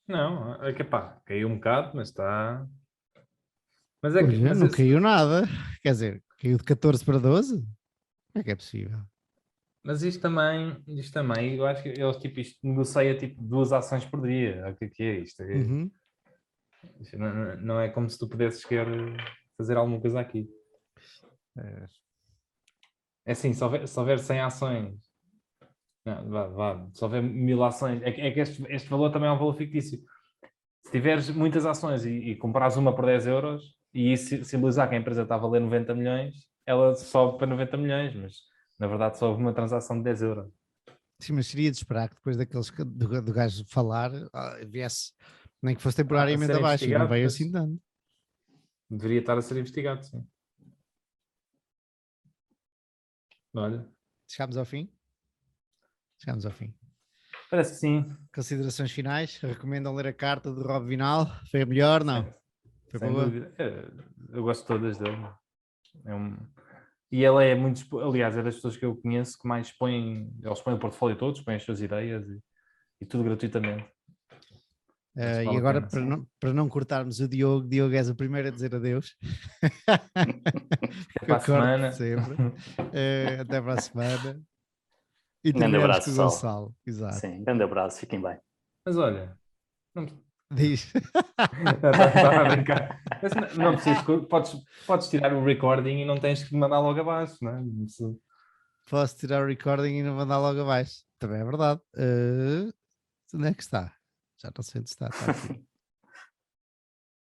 Não, é que pá, caiu um bocado, mas está. Mas é que. Olha, Mas não esse- caiu nada. Quer dizer, caiu de 14 para 12? Como é que é possível? Mas isto também, eu acho que eles tipo, isto negocia tipo 2 ações por dia. O que é isto? Uhum. Isto não é como se tu pudesses querer fazer alguma coisa aqui. É assim, se houver 100 ações, não, se houver 1000 ações, é que este valor também é um valor fictício. Se tiveres muitas ações e comprares uma por 10 euros, e isso simbolizar que a empresa está a valer 90 milhões, ela sobe para 90 milhões, mas na verdade só houve uma transação de 10 euros. Sim, mas seria de esperar que depois do gajo falar, viesse, nem que fosse A temporariamente ser abaixo, e não investigado, veio mas assim tanto. deveria estar a ser investigado, sim. Olha, Chegámos ao fim? Chegámos ao fim. parece que sim. Considerações finais? Recomendam ler a carta do Rob Vinal? Foi a melhor? Não. Foi Sem boa? dúvida. Eu gosto todas dele. E ele é muito, aliás, é das pessoas que eu conheço que mais expõem, eles expõem o portfólio todo, expõem as suas ideias e tudo gratuitamente. Acho que E vale a agora, pena, sim. para não cortarmos o Diogo és o primeiro a dizer adeus. Até Que para eu a corto semana. sempre. Até para a semana. E Um grande terminamos com abraço, o pessoal. Gonçalo. Exato. Sim, grande abraço, fiquem bem. Mas olha, não, Diz. estava a brincar. Mas não precisas, podes tirar o recording e não tens que mandar logo abaixo, não é? Posso tirar o recording e não mandar logo abaixo. Também é verdade. Onde é que está? Já não sei onde está. Está aqui.